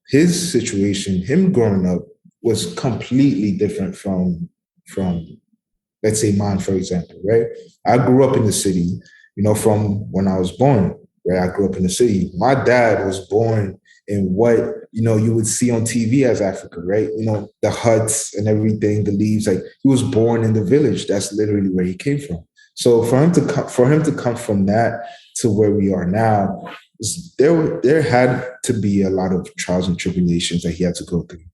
S3: situation, him growing up was completely different from let's say mine, for example, right? I grew up in the city, from when I was born, right? I grew up in the city. My dad was born in what, you would see on TV as Africa, right? The huts and everything, the leaves, like he was born in the village. That's literally where he came from. So for him to come from that to where we are now, there had to be a lot of trials and tribulations that he had to go through,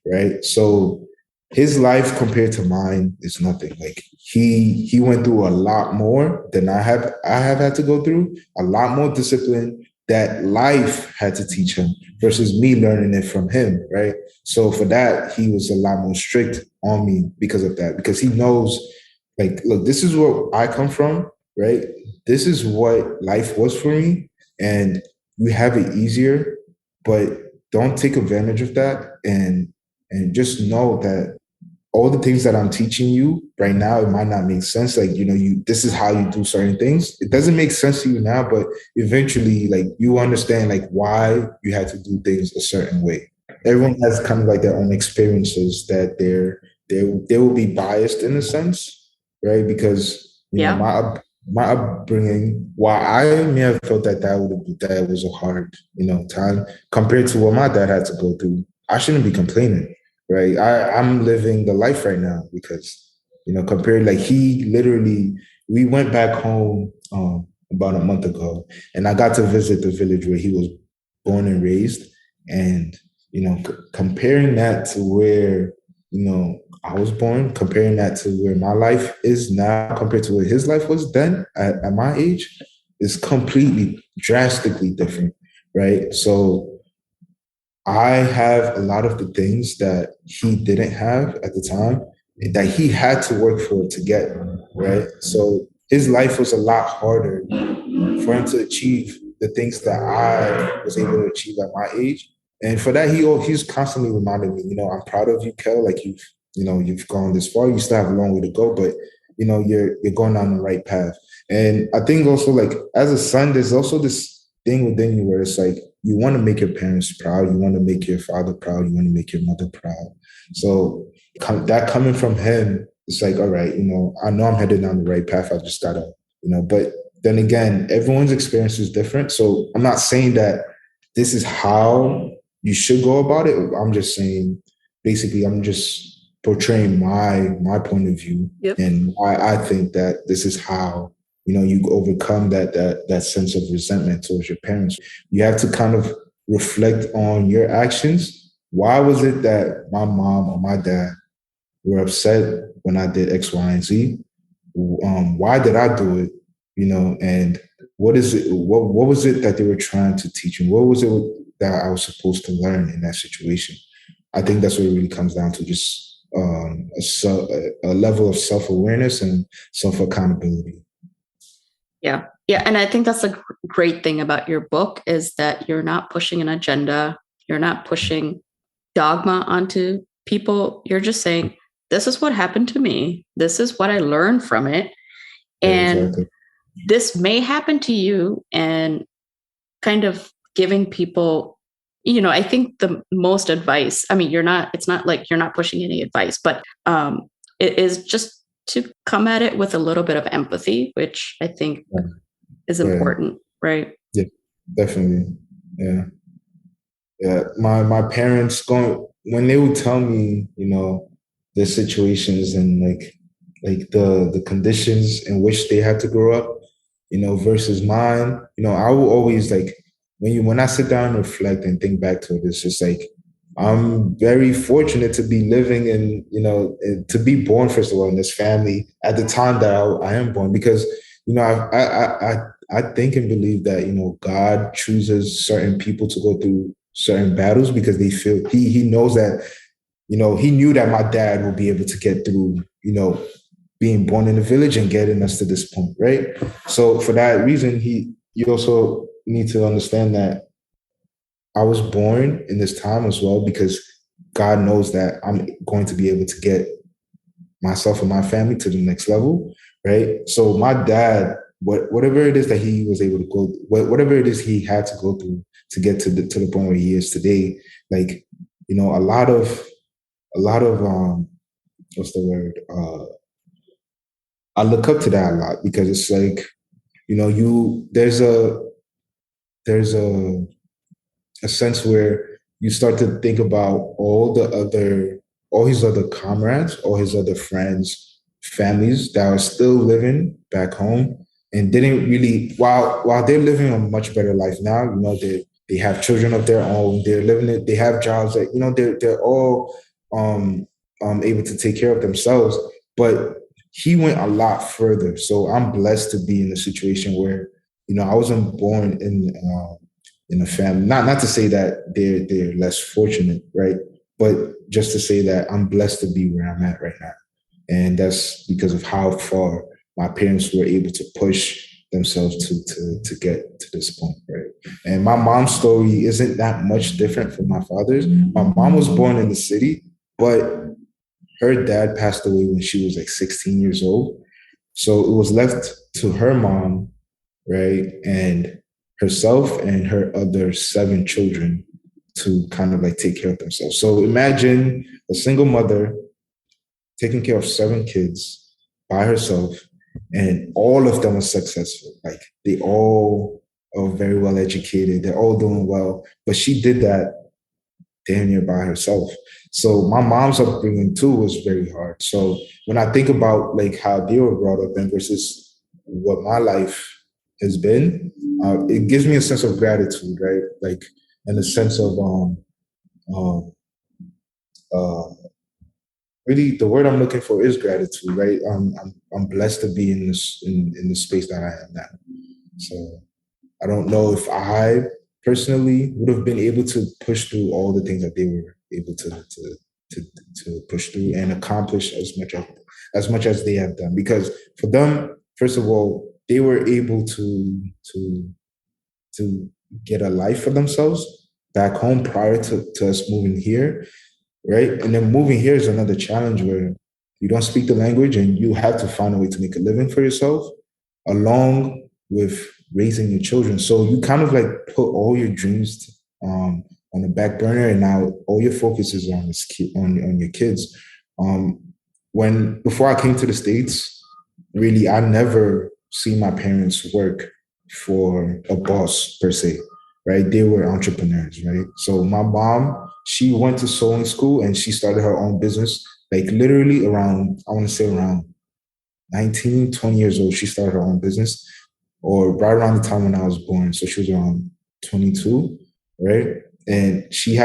S3: right? So his life compared to mine is nothing. Like he went through a lot more than I have had to go through, a lot more discipline that life had to teach him versus me learning it from him, right? So for that, he was a lot more strict on me because of that, because he knows, like, look, this is where I come from, right? This is what life was for me, and you have it easier, but don't take advantage of that, and just know that all the things that I'm teaching you right now, it might not make sense. Like, this is how you do certain things. It doesn't make sense to you now, but eventually, like, you understand, like, why you had to do things a certain way. Everyone has kind of like their own experiences that they will be biased in a sense, right? Because, my upbringing, while I may have felt that was a hard, time compared to what my dad had to go through, I shouldn't be complaining. Right. I'm living the life right now because, compared, like we went back home about a month ago, and I got to visit the village where he was born and raised. And, comparing that to where, I was born, comparing that to where my life is now compared to where his life was then at my age is completely drastically different. Right. So I have a lot of the things that he didn't have at the time that he had to work for to get, right? So his life was a lot harder for him to achieve the things that I was able to achieve at my age. And for that, he's constantly reminding me, I'm proud of you, Kel. Like you've gone this far. You still have a long way to go, but you're going down the right path. And I think also like as a son, there's also this thing within you where it's like you want to make your parents proud, you want to make your father proud, you want to make your mother proud. So that coming from him, it's like, all right, I know I'm headed down the right path. I just gotta, but then again, everyone's experience is different. So I'm not saying that this is how you should go about it. I'm just saying, basically, I'm just portraying my point of view.
S2: Yep.
S3: And why I think that this is how you overcome that sense of resentment towards your parents. You have to kind of reflect on your actions. Why was it that my mom or my dad were upset when I did X, Y, and Z? Why did I do it? And what is it? What was it that they were trying to teach me? What was it that I was supposed to learn in that situation? I think that's what it really comes down to, just a level of self-awareness and self-accountability.
S1: Yeah. Yeah. And I think that's a great thing about your book is that you're not pushing an agenda. You're not pushing dogma onto people. You're just saying, this is what happened to me. This is what I learned from it. And
S3: exactly.
S1: This may happen to you, and kind of giving people, I think the most advice, it's not like you're not pushing any advice, but it is just to come at it with a little bit of empathy, which I think is important, right?
S3: Yeah, definitely. Yeah. Yeah. My parents when they would tell me, the situations and like the conditions in which they had to grow up, versus mine, I will always like when I sit down and reflect and think back to it, it's just like I'm very fortunate to be living in, to be born, first of all, in this family at the time that I am born, because, I think and believe that, God chooses certain people to go through certain battles because they feel he knows that, he knew that my dad would be able to get through, being born in the village and getting us to this point, right? So for that reason, you also need to understand that I was born in this time as well because God knows that I'm going to be able to get myself and my family to the next level, right? So my dad, whatever it is that he was able to go, whatever it is he had to go through to get to the point where he is today, like, a lot of what's the word? I look up to that a lot because it's like, there's a sense where you start to think about all his other comrades, all his other friends, families that are still living back home and didn't really, while they're living a much better life now, they have children of their own, they're living it, they have jobs that, they're all able to take care of themselves. But he went a lot further. So I'm blessed to be in a situation where, I wasn't born in a family. Not to say that they're less fortunate, right? But just to say that I'm blessed to be where I'm at right now. And that's because of how far my parents were able to push themselves to get to this point, right? And my mom's story isn't that much different from my father's. My mom was born in the city, but her dad passed away when she was like 16 years old. So it was left to her mom, right? And herself and her other 7 children to kind of like take care of themselves. So imagine a single mother taking care of 7 kids by herself, and all of them are successful. Like they all are very well educated. They're all doing well, but she did that damn near by herself. So my mom's upbringing too was very hard. So when I think about like how they were brought up and versus what my life has been, it gives me a sense of gratitude, right? Like, and a sense of really the word I'm looking for is gratitude, right? I'm blessed to be in the space that I am now. So I don't know if I personally would have been able to push through all the things that they were able to push through and accomplish as much as they have done. Because for them, first of all, they were able to to get a life for themselves back home prior to us moving here, right? And then moving here is another challenge where you don't speak the language and you have to find a way to make a living for yourself along with raising your children. So you kind of like put all your dreams on the back burner, and now all your focus is on on your kids. Um, when before I came to the States, really, I never see my parents work for a boss per se, right? They were entrepreneurs, right? So my mom, she went to sewing school and she started her own business, like literally around, I want to say around 19, 20 years old. She started her own business, or right around the time when I was born. So she was around 22, right? And she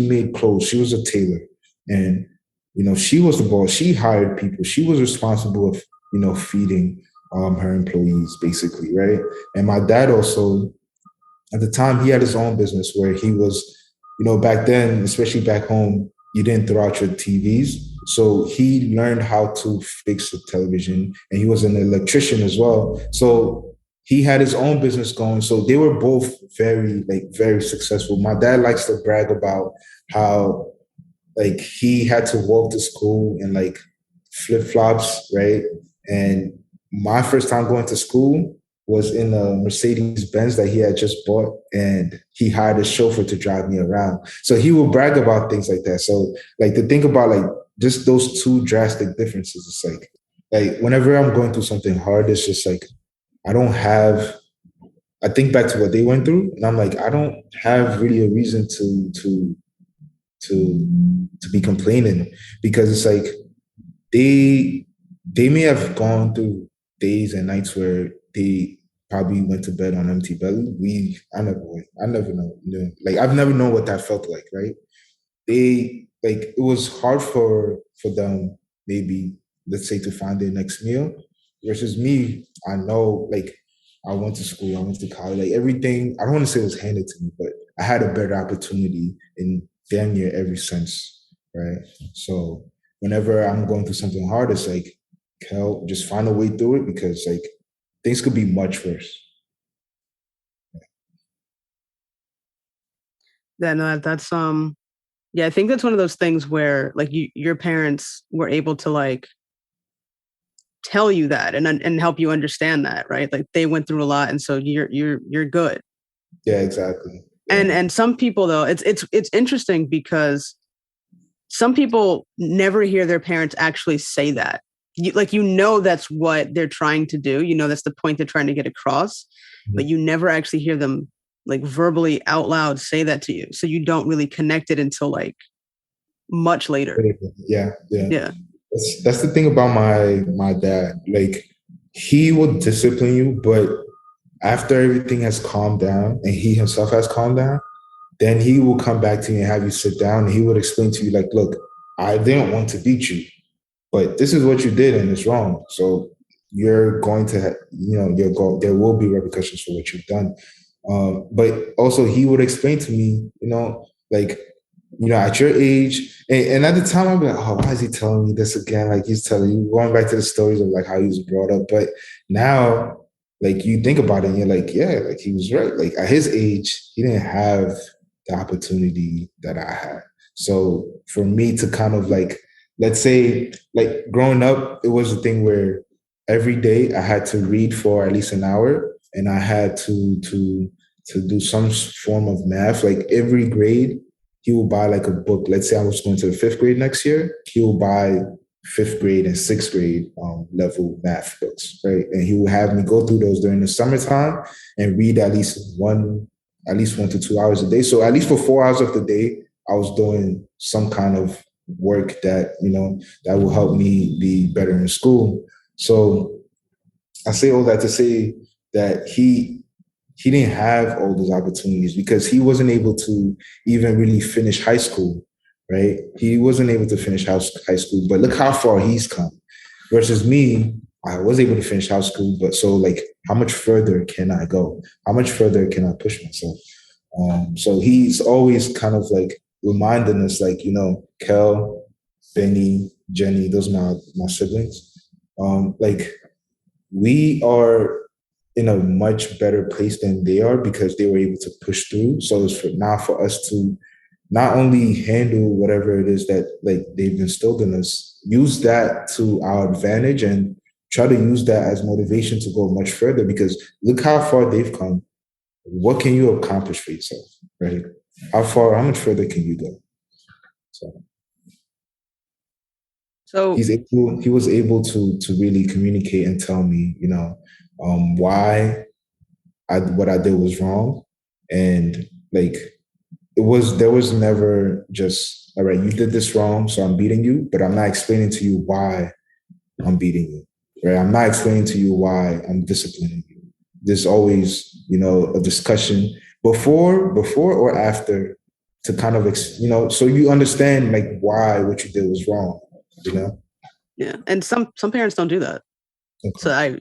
S3: made clothes. She was a tailor, and she was the boss. She hired people. She was responsible of feeding her employees basically, right? And my dad also, at the time, he had his own business where he was, back then, especially back home, you didn't throw out your TVs. So he learned how to fix the television, and he was an electrician as well. So he had his own business going. So they were both very successful. My dad likes to brag about how like he had to walk to school in like flip flops, right? And my first time going to school was in a Mercedes Benz that he had just bought, and he hired a chauffeur to drive me around. So he will brag about things like that. So like to think about like just those two drastic differences, it's like whenever I'm going through something hard, it's just like I don't have. I think back to what they went through, and I'm like, I don't have really a reason to be complaining, because it's like they may have gone through days and nights where they probably went to bed on empty belly. I never went. I never know. Like I've never known what that felt like, right? They like it was hard for them, maybe, let's say, to find their next meal, versus me. I know, like, I went to school, I went to college, like everything. I don't want to say it was handed to me, but I had a better opportunity in damn near every sense, right? So whenever I'm going through something hard, it's like, Kel, just find a way through it, because like things could be much worse.
S2: Yeah, no, that's yeah, I think that's one of those things where like your parents were able to like tell you that and help you understand that, right? Like they went through a lot, and so you're good.
S3: Yeah, exactly.
S2: And
S3: Yeah.
S2: some people though, it's interesting because some people never hear their parents actually say that. That's what they're trying to do. That's the point they're trying to get across, but you never actually hear them like verbally out loud say that to you. So you don't really connect it until like much later.
S3: Yeah, yeah.
S2: Yeah.
S3: That's the thing about my dad. Like he will discipline you, but after everything has calmed down and he himself has calmed down, then he will come back to you and have you sit down, and he would explain to you like, look, I didn't want to beat you, but this is what you did and it's wrong. So you're going to, there will be repercussions for what you've done. But also he would explain to me, like, at your age, and at the time I'd be like, oh, why is he telling me this again? Like he's telling you, going back to the stories of like how he was brought up. But now, like you think about it and you're like, yeah, like he was right. Like at his age, he didn't have the opportunity that I had. So for me to kind of like, let's say, like growing up, it was a thing where every day I had to read for at least an hour, and I had to do some form of math. Like every grade, he will buy like a book. Let's say I was going to the fifth grade next year, he will buy fifth grade and sixth grade level math books, right? And he will have me go through those during the summertime and read at least 1 to 2 hours a day. So at least for 4 hours of the day, I was doing some kind of work that, that will help me be better in school. So I say all that to say that he didn't have all those opportunities because he wasn't able to even really finish high school, right? He wasn't able to finish high school, but look how far he's come. Versus me, I was able to finish high school, but so like, how much further can I go? How much further can I push myself? So he's always kind of like reminding us, like, Kel, Benny, Jenny, those are my siblings. Like we are in a much better place than they are because they were able to push through. So it's for us to not only handle whatever it is that like they've instilled in us, use that to our advantage and try to use that as motivation to go much further because look how far they've come. What can you accomplish for yourself, right? How much further can you go?
S2: So
S3: he was able to really communicate and tell me, why what I did was wrong. And like, there was never just, all right, you did this wrong, so I'm beating you, but I'm not explaining to you why I'm beating you, right? I'm not explaining to you why I'm disciplining you. There's always, a discussion before or after to kind of, so you understand like why what you did was wrong,
S2: Yeah. And some parents don't do that.
S3: Okay.
S2: So I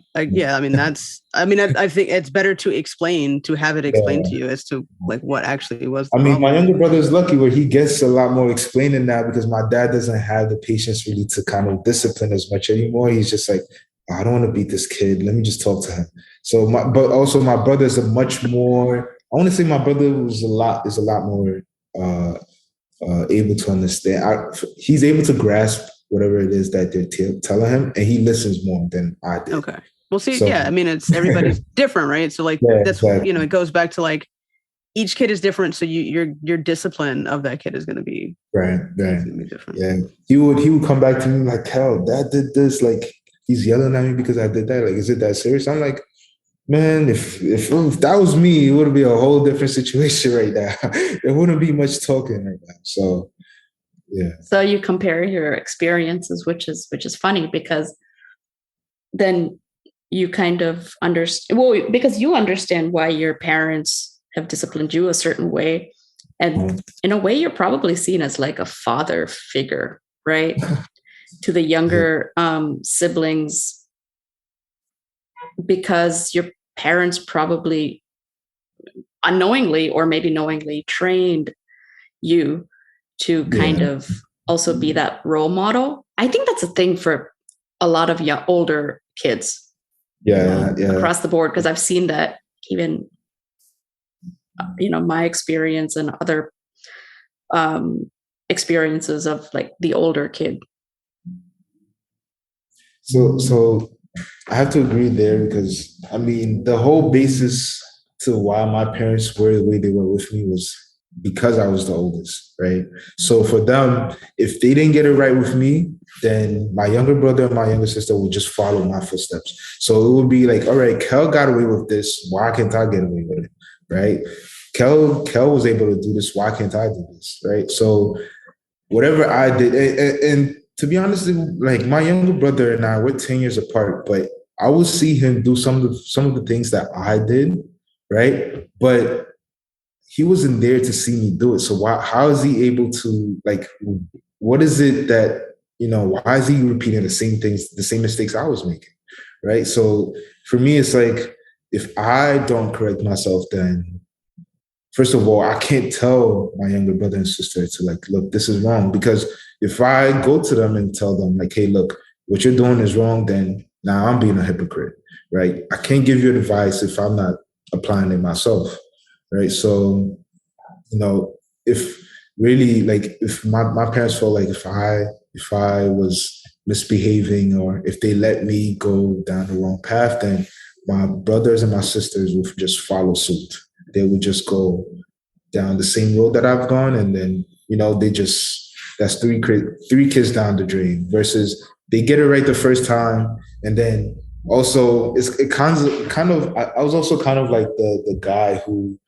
S2: think it's better to have it explained to you as to like what actually was the problem.
S3: My younger brother is lucky where he gets a lot more explaining now because my dad doesn't have the patience really to kind of discipline as much anymore. He's just like, I don't want to beat this kid. Let me just talk to him. So but also my brother's a much more, I want to say my brother is a lot more able to understand. He's able to grasp whatever it is that they're telling him, and he listens more than I did.
S2: Okay. Well, see, it's everybody's different, right? So like that's exactly. It goes back to like each kid is different, so your discipline of that kid is going to be
S3: right.
S2: Be different.
S3: Yeah, he would come back to me like, "Hell, Dad did this." Like he's yelling at me because I did that. Like, is it that serious? I'm like, man, if that was me, it would be a whole different situation right now. There wouldn't be much talking right now. So. Yeah.
S1: So you compare your experiences, which is funny because then you kind of understand. Well, because you understand why your parents have disciplined you a certain way, and in a way, you're probably seen as like a father figure, right, to the younger siblings, because your parents probably unknowingly or maybe knowingly trained you to kind of also be that role model. I think that's a thing for a lot of older kids. Across the board, because I've seen that even, my experience and other experiences of like the older kid.
S3: So I have to agree there because the whole basis to why my parents were the way they were with me was because I was the oldest, right? So for them, if they didn't get it right with me, then my younger brother and my younger sister would just follow my footsteps. So it would be like, all right, Kel got away with this. Why can't I get away with it, right? Kel was able to do this. Why can't I do this, right? So whatever I did, and to be honest, like my younger brother and I, we're 10 years apart, but I will see him do some of the things that I did, right? But he wasn't there to see me do it. So how is he able to, like, what is it that, why is he repeating the same things, the same mistakes I was making, right? So for me, it's like, if I don't correct myself, then first of all, I can't tell my younger brother and sister to like, look, this is wrong. Because if I go to them and tell them like, hey, look, what you're doing is wrong, then now I'm being a hypocrite, right? I can't give you advice if I'm not applying it myself. Right. So, if really like if my parents felt like if I was misbehaving or if they let me go down the wrong path, then my brothers and my sisters would just follow suit. They would just go down the same road that I've gone. And then, that's three kids down the drain versus they get it right the first time. And then also it kind of I was also kind of like the guy who,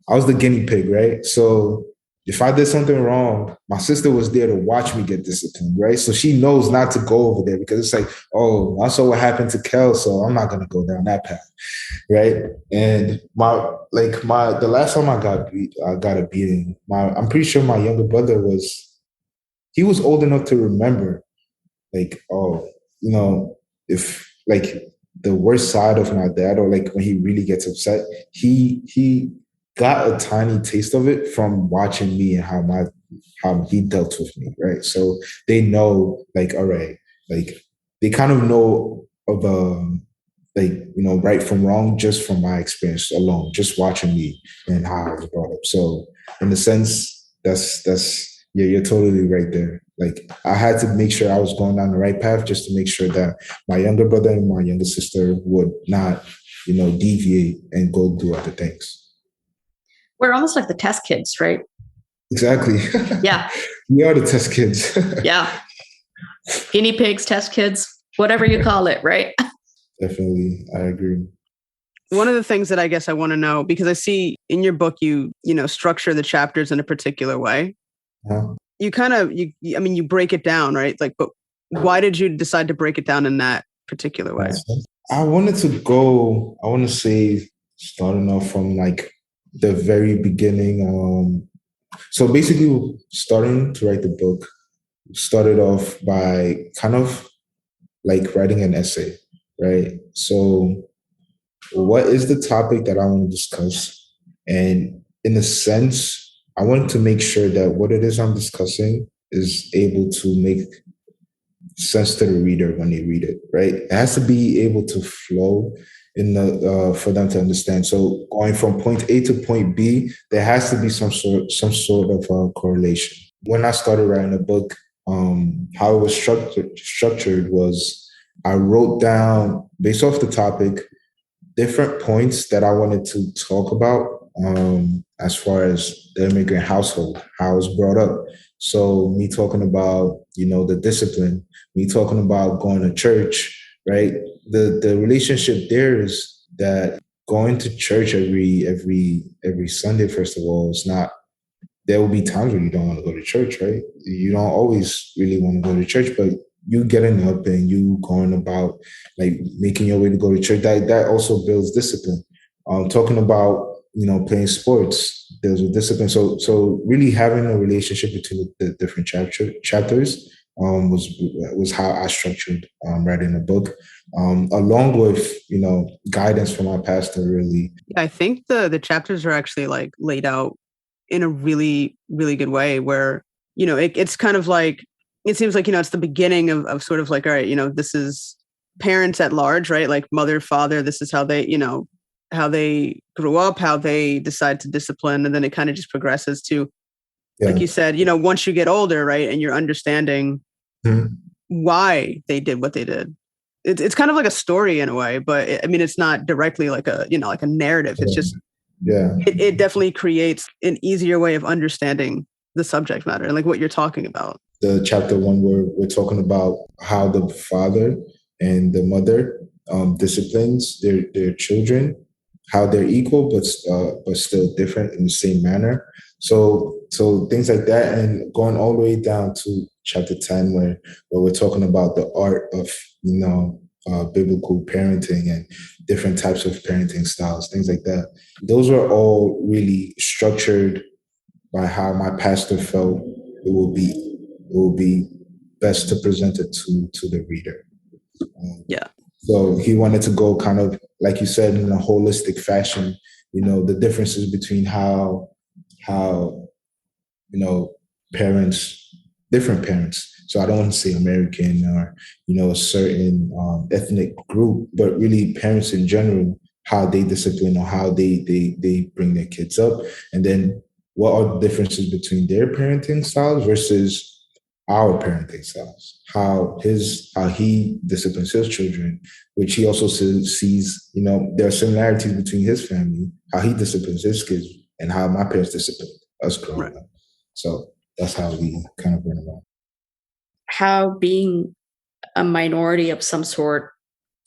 S3: I was the guinea pig, right? So if I did something wrong, my sister was there to watch me get disciplined, right? So she knows not to go over there because it's like, oh, I saw what happened to Kel, so I'm not gonna go down that path, right? And the last time I got a beating. I'm pretty sure my younger brother he was old enough to remember, like, oh, if like the worst side of my dad, or like when he really gets upset, he got a tiny taste of it from watching me and how he dealt with me, right? So they know, like, all right, like they kind of know of like, right from wrong just from my experience alone, just watching me and how I was brought up. So in a sense, that's yeah, you're totally right there. Like I had to make sure I was going down the right path just to make sure that my younger brother and my younger sister would not, deviate and go do other things.
S1: We're almost like the test kids, right?
S3: Exactly.
S1: Yeah.
S3: We are the test kids.
S1: Yeah. Guinea pigs, test kids, whatever you call it, right?
S3: Definitely. I agree.
S2: One of the things that I guess I want to know, because I see in your book, you structure the chapters in a particular way.
S3: Huh?
S2: You kind of, you break it down, right? Like, but why did you decide to break it down in that particular way?
S3: I want to say, starting off from like the very beginning. So basically, starting to write the book started off by kind of like writing an essay, right? So, what is the topic that I want to discuss? And in a sense, I want to make sure that what it is I'm discussing is able to make sense to the reader when they read it, right? It has to be able to flow in the for them to understand. So going from point A to point B, there has to be some sort of correlation. When I started writing a book, how it was structured was I wrote down based off the topic different points that I wanted to talk about as far as the immigrant household, how I was brought up. So me talking about, the discipline, me talking about going to church, right? The relationship there is that going to church every Sunday, first of all, is not, there will be times where you don't want to go to church, right? You don't always really want to go to church, but you getting up and you going about like making your way to go to church, that also builds discipline. Talking about, playing sports, there's a discipline. So really having a relationship between the different chapters was how I structured writing the book, along with, guidance from my pastor. Really,
S2: I think the chapters are actually like laid out in a really, really good way where, it's kind of like, it seems like, it's the beginning of sort of like, all right, this is parents at large, right? Like mother, father, this is how they, how they grew up, how they decide to discipline. And then it kind of just progresses to, like you said, once you get older, right? And you're understanding why they did what they did. It's kind of like a story in a way, but it's not directly like a, like a narrative. It's just, it definitely creates an easier way of understanding the subject matter and like what you're talking about.
S3: The chapter one where we're talking about how the father and the mother disciplines their children, how they're equal but still different in the same manner. So things like that, and going all the way down to chapter 10 where we're talking about the art of biblical parenting and different types of parenting styles, things like that. Those are all really structured by how my pastor felt it will be best to present it to the reader.
S2: Yeah.
S3: So he wanted to go kind of, like you said, in a holistic fashion, the differences between how parents, different parents. So I don't want to say American or, a certain ethnic group, but really parents in general, how they discipline or how they bring their kids up. And then what are the differences between their parenting styles versus our parenting styles, how he disciplines his children, which he also sees, there are similarities between his family, how he disciplines his kids and how my parents disciplined us growing up. So that's how we kind of went about.
S1: How being a minority of some sort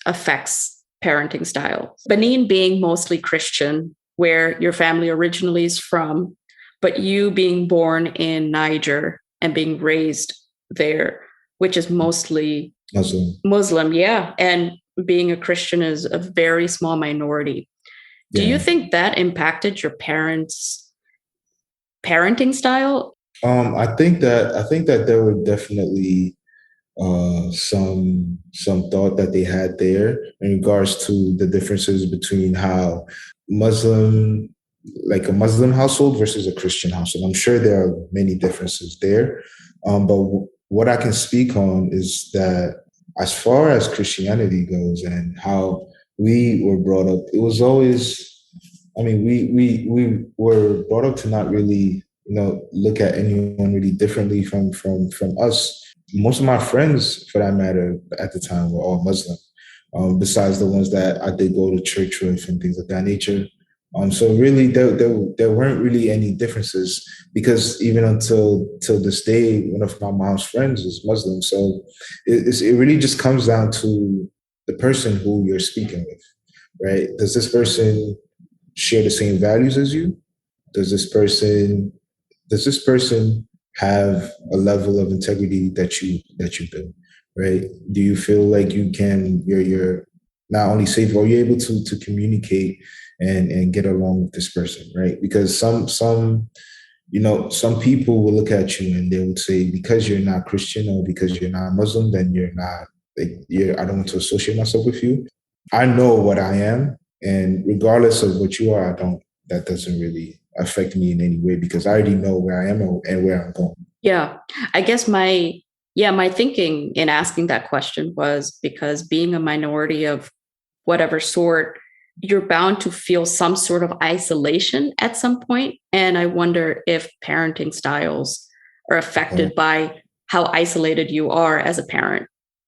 S1: affects parenting style. Benin being mostly Christian, where your family originally is from, but you being born in Niger and being raised there, which is mostly Muslim, yeah. And being a Christian is a very small minority. Do you think that impacted your parents' parenting style?
S3: I think that there were definitely some thought that they had there in regards to the differences between how like a Muslim household versus a Christian household. I'm sure there are many differences there, but what I can speak on is that as far as Christianity goes and how we were brought up. It was always, I mean, we were brought up to not really, look at anyone really differently from us. Most of my friends, for that matter, at the time were all Muslim. Besides the ones that I did go to church with and things of that nature. So really, there weren't really any differences because even until till this day, one of my mom's friends is Muslim. So it really just comes down to the person who you're speaking with, right? Does this person share the same values as you? Does this person does this person have a level of integrity that you do, right? Do you feel like you're not only safe, or you're able to communicate and get along with this person, right? Because some people will look at you and they would say, because you're not Christian or because you're not Muslim, then you're not, like, I don't want to associate myself with you. I know what I am, and regardless of what you are, that doesn't really affect me in any way because I already know where I am and where I'm going.
S1: Yeah. I guess my thinking in asking that question was because being a minority of whatever sort, you're bound to feel some sort of isolation at some point. And I wonder if parenting styles are
S3: Uh,
S1: affected by how isolated you are as a parent.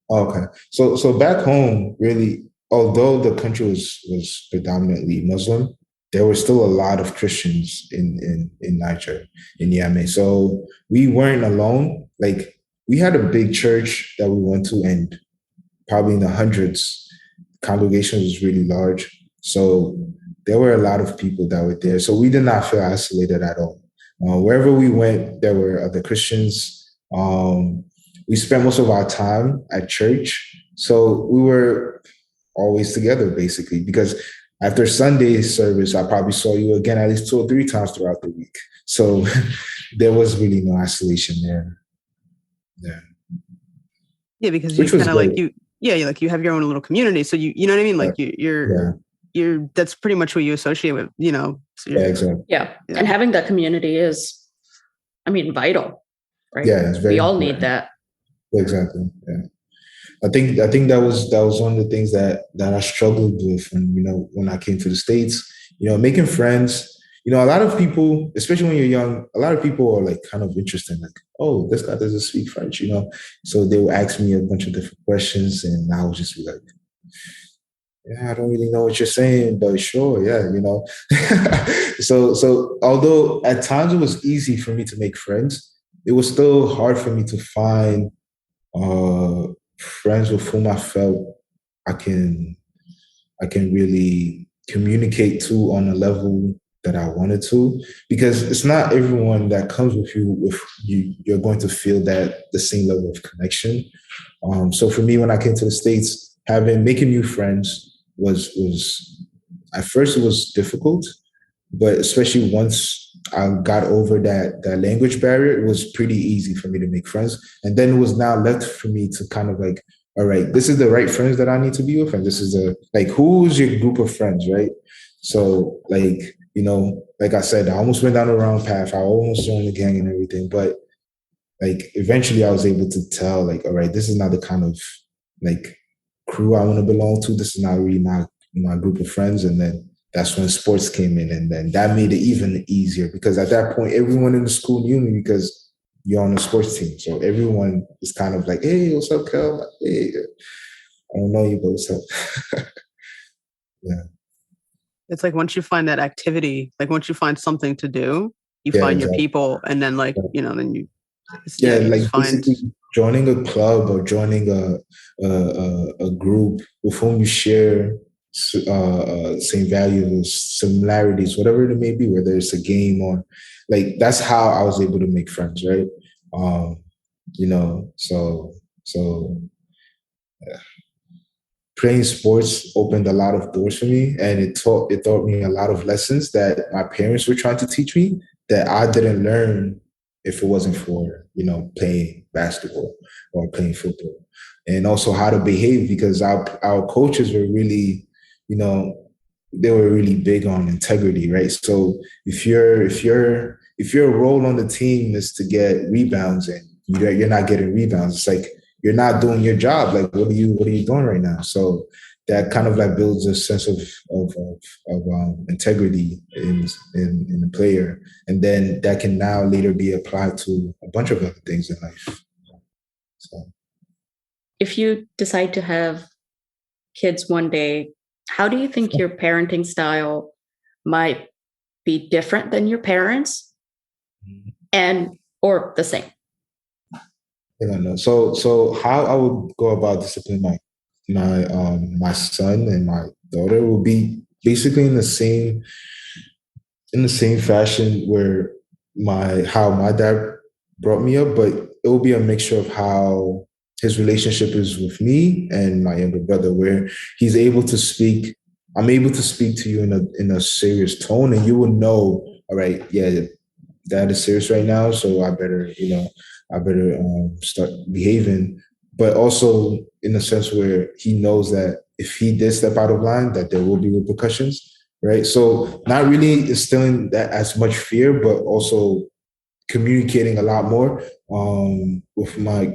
S3: okay, so back home, really, although the country was predominantly Muslim, there were still a lot of Christians in Niger, in Niamey. So we weren't alone. Like, we had a big church that we went to, and probably in the hundreds. Congregation was really large. So there were a lot of people that were there. So we did not feel isolated at all. Wherever we went, there were other Christians. We spent most of our time at church. So we were always together, basically, because after Sunday service, I probably saw you again at least 2 or 3 times throughout the week. So there was really no isolation there. Yeah.
S2: Yeah, because you
S3: Which was
S2: kind of like
S3: great.
S2: you have your own little community. So you know what I mean?
S3: Yeah.
S2: Like
S3: Yeah.
S2: you're that's pretty much what you associate with, So
S3: Yeah, exactly.
S1: Yeah.
S2: yeah.
S1: And having that community is, vital, right?
S3: Yeah, it's very
S1: We all need
S3: important.
S1: that.
S3: Exactly. Yeah. I think that was one of the things that I struggled with when I came to the States. Making friends. A lot of people, especially when you're young, a lot of people are like kind of interested, like, oh, this guy doesn't speak French. So they would ask me a bunch of different questions, and I would just be like, yeah, I don't really know what you're saying, but sure, yeah. So although at times it was easy for me to make friends, it was still hard for me to find uh, friends with whom I felt I can I can really communicate to on a level that I wanted to, because it's not everyone that comes with you with you. You're going to feel that the same level of connection. So for me, when I came to the States, making new friends was at first it was difficult, but especially once I got over that language barrier, it was pretty easy for me to make friends. And then it was now left for me to kind of like, all right, this is the right friends that I need to be with, and this is who's your group of friends, right? So like I said, I almost went down the wrong path. I almost joined the gang and everything, but like eventually I was able to tell, like, all right, this is not the kind of like crew I want to belong to. This is not really my group of friends. And then that's when sports came in, and then that made it even easier because at that point everyone in the school knew me because you're on the sports team. So everyone is kind of like, hey, what's up, Kel? Like, hey, I don't know you, but what's up? Yeah.
S2: It's like once you find that activity, like once you find something to do, you
S3: Yeah,
S2: find your
S3: exactly.
S2: people, and then
S3: Yeah.
S2: then
S3: Yeah,
S2: you just
S3: like
S2: find.
S3: basically joining a club or joining a group with whom you share same values, similarities, whatever it may be, whether it's a game or like that's how I was able to make friends, right? Um, so playing sports opened a lot of doors for me, and it taught me a lot of lessons that my parents were trying to teach me that I didn't learn if it wasn't for playing basketball or playing football, and also how to behave because our coaches were really you know they were really big on integrity, right? So if your role on the team is to get rebounds and you're not getting rebounds, it's like you're not doing your job. Like, what are you doing right now? So that kind of like builds a sense of integrity in the player, and then that can now later be applied to a bunch of other things in life. So,
S1: If you decide to have kids one day, how do you think your parenting style might be different than your parents, and or the same?
S3: I don't know. So how I would go about disciplining my son and my daughter will be basically in the same fashion where how my dad brought me up, but it will be a mixture of how his relationship is with me and my younger brother, where he's able to speak. I'm able to speak to you in a serious tone, and you will know, all right, yeah, dad is serious right now, so I better start behaving. But also in a sense where he knows that if he did step out of line, that there will be repercussions, right? So not really instilling that as much fear, but also communicating a lot more with my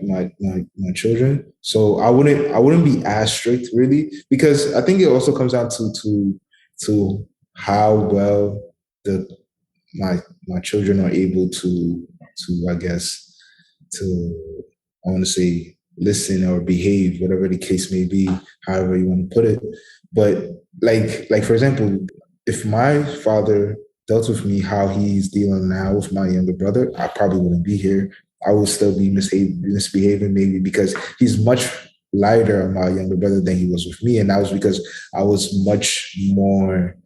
S3: children. So I wouldn't be as strict really, because I think it also comes down to how well the my my children are able to I guess to I want to say listen or behave, whatever the case may be, however you want to put it. But like for example, if my father dealt with me how he's dealing now with my younger brother, I probably wouldn't be here. I would still be misbehaving maybe because he's much lighter on my younger brother than he was with me. And that was because I was much more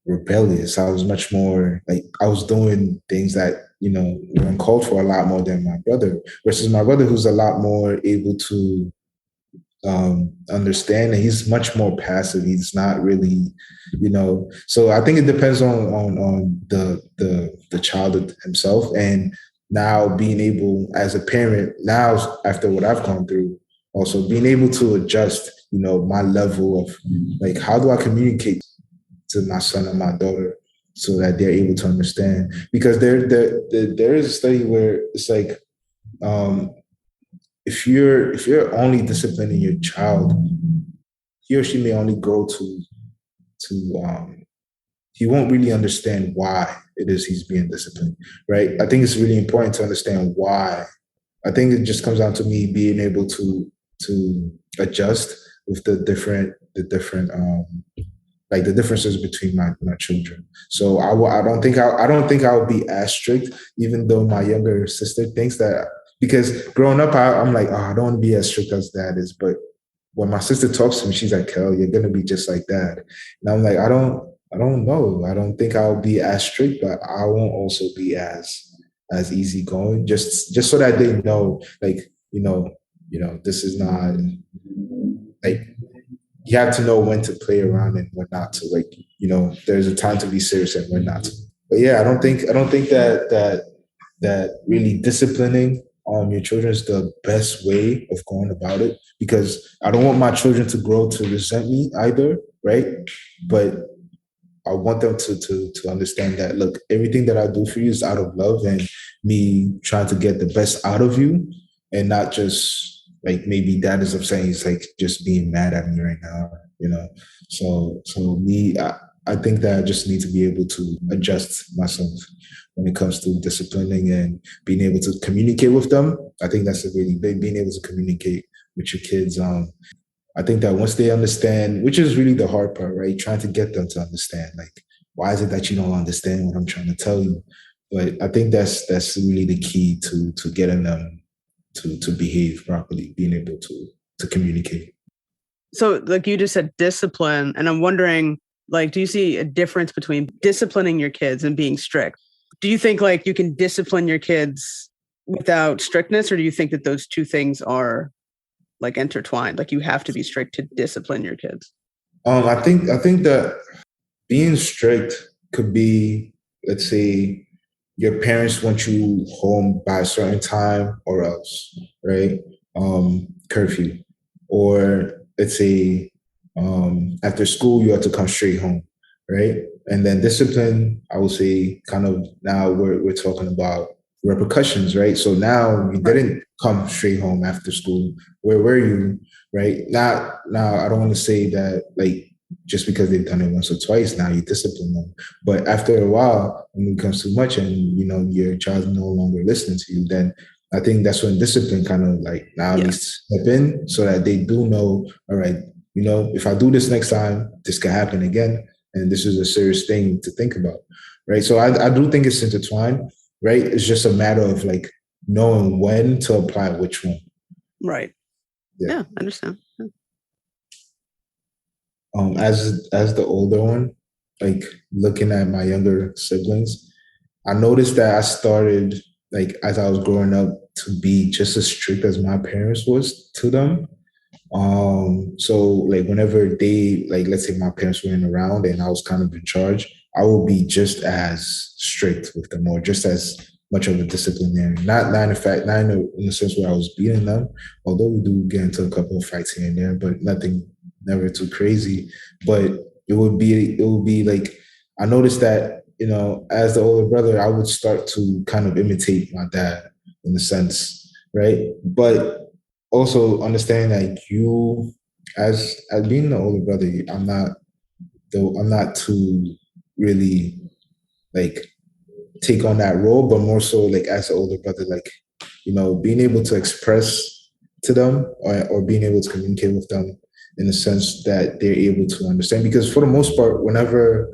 S3: rebellious. I was much more like I was doing things that were uncalled for a lot more than my brother. Versus my brother, who's a lot more able to understand, and he's much more passive. He's not really, So I think it depends on the child himself, and now being able as a parent now after what I've gone through, also being able to adjust, my level of like how do I communicate to my son and my daughter so that they're able to understand. Because there is a study where it's like if you're only disciplining your child, he or she may only grow to he won't really understand why it is he's being disciplined, right? I think it's really important to understand why. I think it just comes down to me being able to adjust with the different like the differences between my children. So I don't think I'll be as strict, even though my younger sister thinks that, because growing up I'm like, oh, I don't want to be as strict as dad is. But when my sister talks to me, she's like, Kel, you're gonna be just like dad. And I'm like, I don't know. I don't think I'll be as strict, but I won't also be as easygoing. Just so that they know, like, this is not like you have to know when to play around and when not to. Like, there's a time to be serious and when not to. But yeah, I don't think that really disciplining your children is the best way of going about it, because I don't want my children to grow to resent me either, right? But I want them to understand that, look, everything that I do for you is out of love and me trying to get the best out of you, and not just like maybe dad is upset. He's like just being mad at me right now, So I think that I just need to be able to adjust myself when it comes to disciplining and being able to communicate with them. I think that's a really big, being able to communicate with your kids. I think that once they understand, which is really the hard part, right? Trying to get them to understand, like, why is it that you don't understand what I'm trying to tell you? But I think that's really the key to getting them to behave properly, being able to communicate.
S2: So like you just said discipline, and I'm wondering, like, do you see a difference between disciplining your kids and being strict? Do you think like you can discipline your kids without strictness, or do you think that those two things are like intertwined? Like you have to be strict to discipline your kids?
S3: I think that being strict could be, let's say, your parents want you home by a certain time or else, right? Curfew. Or let's say after school, you have to come straight home, right? And then discipline, I would say kind of now we're talking about repercussions, right? So now you didn't come straight home after school. Where were you, right? Now, I don't want to say that like just because they've done it once or twice, now you discipline them. But after a while, when it becomes too much and your child's no longer listening to you, then I think that's when discipline kind of like now needs to step in so that they do know, all right, if I do this next time, this could happen again. And this is a serious thing to think about. Right. So I do think it's intertwined, right? It's just a matter of like knowing when to apply which one.
S2: Right. Yeah, I understand. Yeah.
S3: As the older one, like looking at my younger siblings, I noticed that I started like as I was growing up to be just as strict as my parents was to them. So like whenever they like let's say my parents weren't around and I was kind of in charge, I would be just as strict with them or just as much of a disciplinarian. Not in fact, not in the sense where I was beating them, although we do get into a couple of fights here and there, but nothing never too crazy. But it would be like I noticed that, as the older brother, I would start to kind of imitate my dad in a sense, right? But also understand that you as being the older brother, I'm not too really like take on that role, but more so like as an older brother, like, being able to express to them or being able to communicate with them in a sense that they're able to understand. Because for the most part, whenever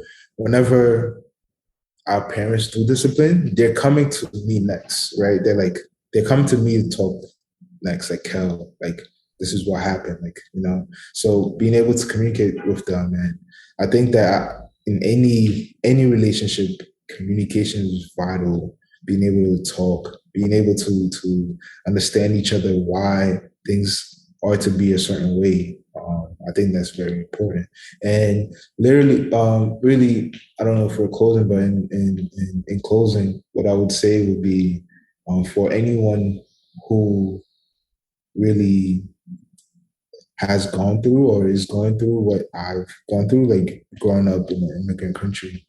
S3: our parents do discipline, they're coming to me next, right? They're coming to me to talk next, like, Kel, like, this is what happened, like, so being able to communicate with them. And I think that in any relationship, communication is vital. Being able to talk, being able to understand each other, why things are to be a certain way. I think that's very important. And literally, really, I don't know if we're closing, but in closing, what I would say would be, for anyone who really has gone through or is going through what I've gone through, like growing up in an immigrant country.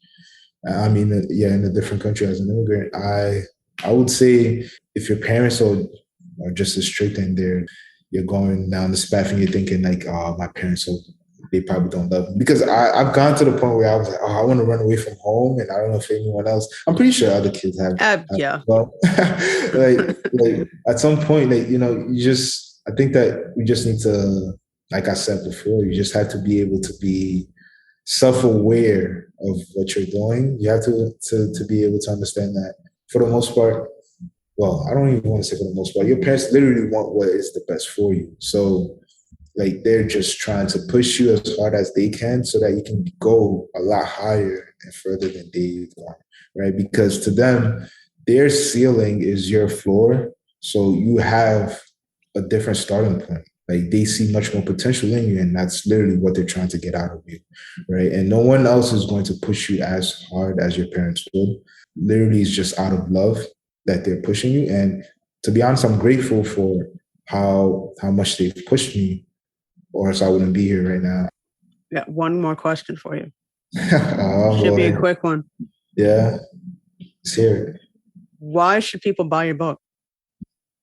S3: I mean, yeah, in a different country as an immigrant. I would say if your parents are just as strict and you're going down this path and you're thinking like, oh, my parents they probably don't love me. Because I've gone to the point where I was like, oh, I want to run away from home, and I don't know if anyone else. I'm pretty sure other kids have.
S2: Yeah.
S3: Well, like at some point, like you just. I think that we just need to, like I said before, you just have to be able to be self-aware of what you're doing. You have to be able to understand that for the most part. Well, I don't even want to say for the most part. Your parents literally want what is the best for you. So like they're just trying to push you as hard as they can so that you can go a lot higher and further than they've gone, right? Because to them, their ceiling is your floor. So you have a different starting point. Like they see much more potential in you, and that's literally what they're trying to get out of you, right? And no one else is going to push you as hard as your parents would. Literally, it's just out of love that they're pushing you. And to be honest, I'm grateful for how much they've pushed me, or else I wouldn't be here right now.
S2: Yeah, one more question for you.
S3: Oh,
S2: Should
S3: boy.
S2: be a quick one.
S3: Yeah, let's hear it.
S2: Why should people buy your book?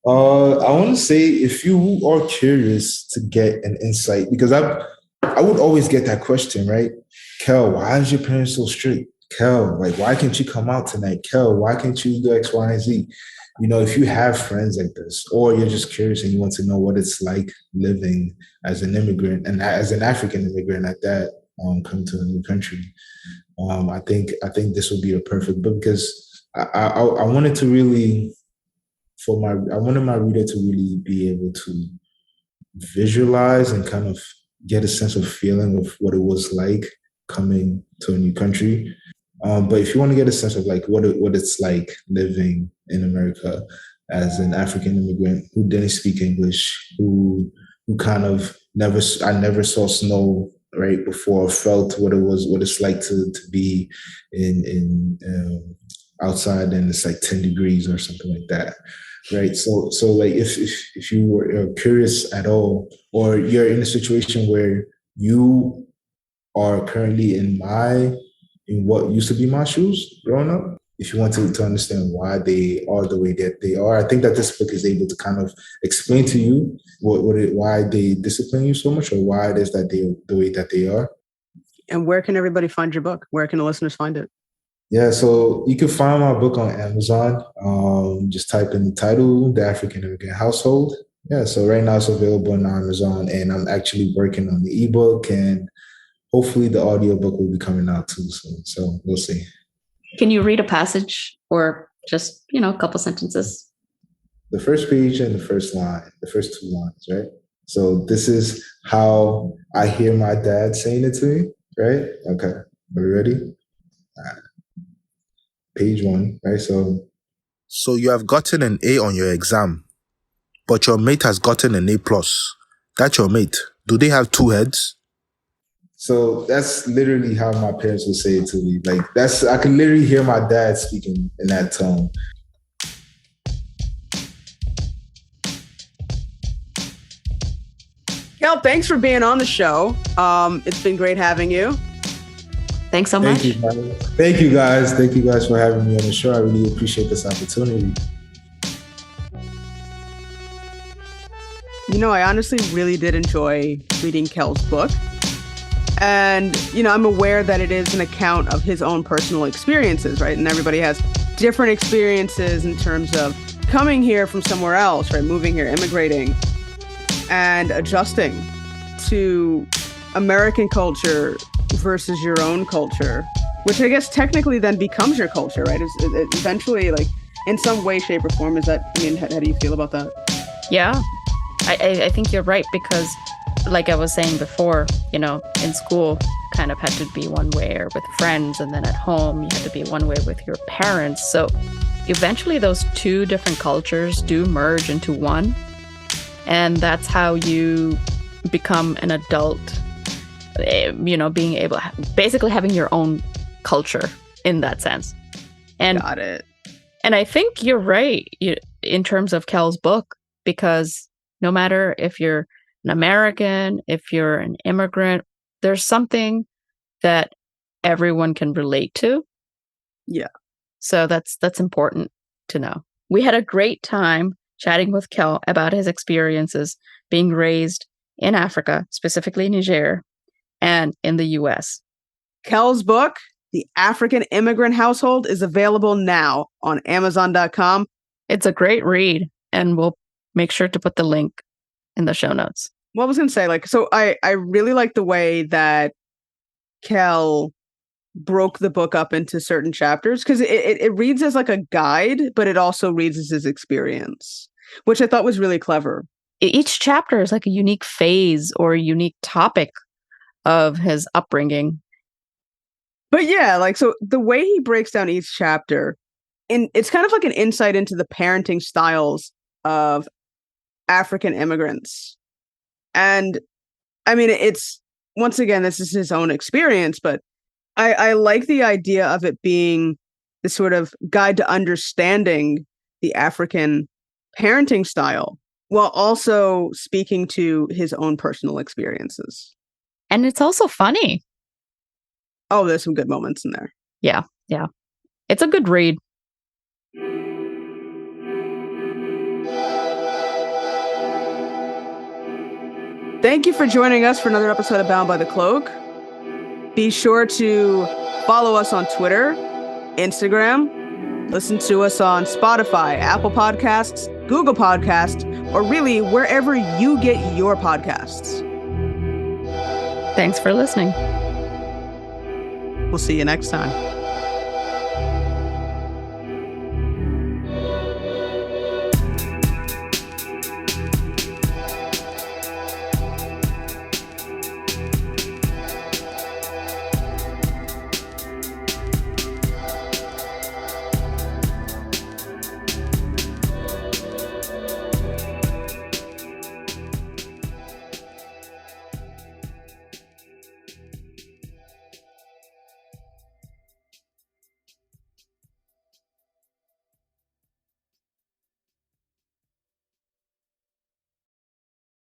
S3: I want to say if you are curious to get an insight, because I would always get that question, right? Kel, why is your parents so strict? Kel, like, why can't you come out tonight? Kel, why can't you do X, Y, and Z? If you have friends like this, or you're just curious and you want to know what it's like living as an immigrant and as an African immigrant at that, coming to a new country, I think this would be a perfect book because I wanted to really. I wanted my reader to really be able to visualize and kind of get a sense of feeling of what it was like coming to a new country. But if you want to get a sense of like what it's like living in America as an African immigrant who didn't speak English, who kind of I never saw snow right before, felt what it's like to be in outside and it's like 10 degrees or something like that. Right. So like if you were curious at all, or you're in a situation where you are currently in what used to be my shoes growing up, if you want to understand why they are the way that they are, I think that this book is able to kind of explain to you why they discipline you so much, or why it is that they the way that they are.
S2: And where can everybody find your book? Where can the listeners find it?
S3: Yeah, so you can find my book on Amazon. Just type in the title, The African Immigrant Household. Yeah, so right now it's available on Amazon, and I'm actually working on the ebook, and hopefully the audiobook will be coming out too soon. So we'll see.
S1: Can you read a passage or just, a couple sentences?
S3: The first page and the first line, the first two lines, right? So this is how I hear my dad saying it to me, right? Okay, are we ready? Page 1, right? So you have gotten an A on your exam, but your mate has gotten an A plus. That's your mate. Do they have two heads? So that's literally how my parents would say it to me. Like I can literally hear my dad speaking in that tone.
S2: Kel, thanks for being on the show. It's been great having you.
S1: Thanks so much.
S3: Thank you, guys. Thank you guys for having me on the show. I really appreciate this opportunity.
S2: I honestly really did enjoy reading Kel's book. And, I'm aware that it is an account of his own personal experiences, right? And everybody has different experiences in terms of coming here from somewhere else, right? Moving here, immigrating, and adjusting to American culture versus your own culture, which I guess technically then becomes your culture, right? It eventually, like, in some way, shape, or form. How do you feel about that?
S1: Yeah, I think you're right, because like I was saying before, in school kind of had to be one way or with friends, and then at home you had to be one way with your parents. So eventually those two different cultures do merge into one, and that's how you become an adult, being able, basically having your own culture in that sense. And
S2: got it.
S1: And I think you're right in terms of Kel's book, because no matter if you're an American, if you're an immigrant, there's something that everyone can relate to.
S2: Yeah.
S1: So that's important to know. We had a great time chatting with Kel about his experiences being raised in Africa, specifically Niger, and in the US.
S2: Kel's book, The African Immigrant Household, is available now on Amazon.com.
S1: It's a great read, and we'll make sure to put the link in the show notes.
S2: Well, I was going to say, I really like the way that Kel broke the book up into certain chapters, because it reads as like a guide, but it also reads as his experience, which I thought was really clever.
S1: Each chapter is like a unique phase or a unique topic of his upbringing.
S2: But yeah, so the way he breaks down each chapter, it's kind of like an insight into the parenting styles of African immigrants. And it's, once again, this is his own experience, but I like the idea of it being the sort of guide to understanding the African parenting style, while also speaking to his own personal experiences.
S1: And it's also funny.
S2: Oh, there's some good moments in there.
S1: Yeah. It's a good read.
S2: Thank you for joining us for another episode of Bound by the Cloak. Be sure to follow us on Twitter, Instagram, listen to us on Spotify, Apple Podcasts, Google Podcasts, or really wherever you get your podcasts.
S1: Thanks for listening.
S2: We'll see you next time.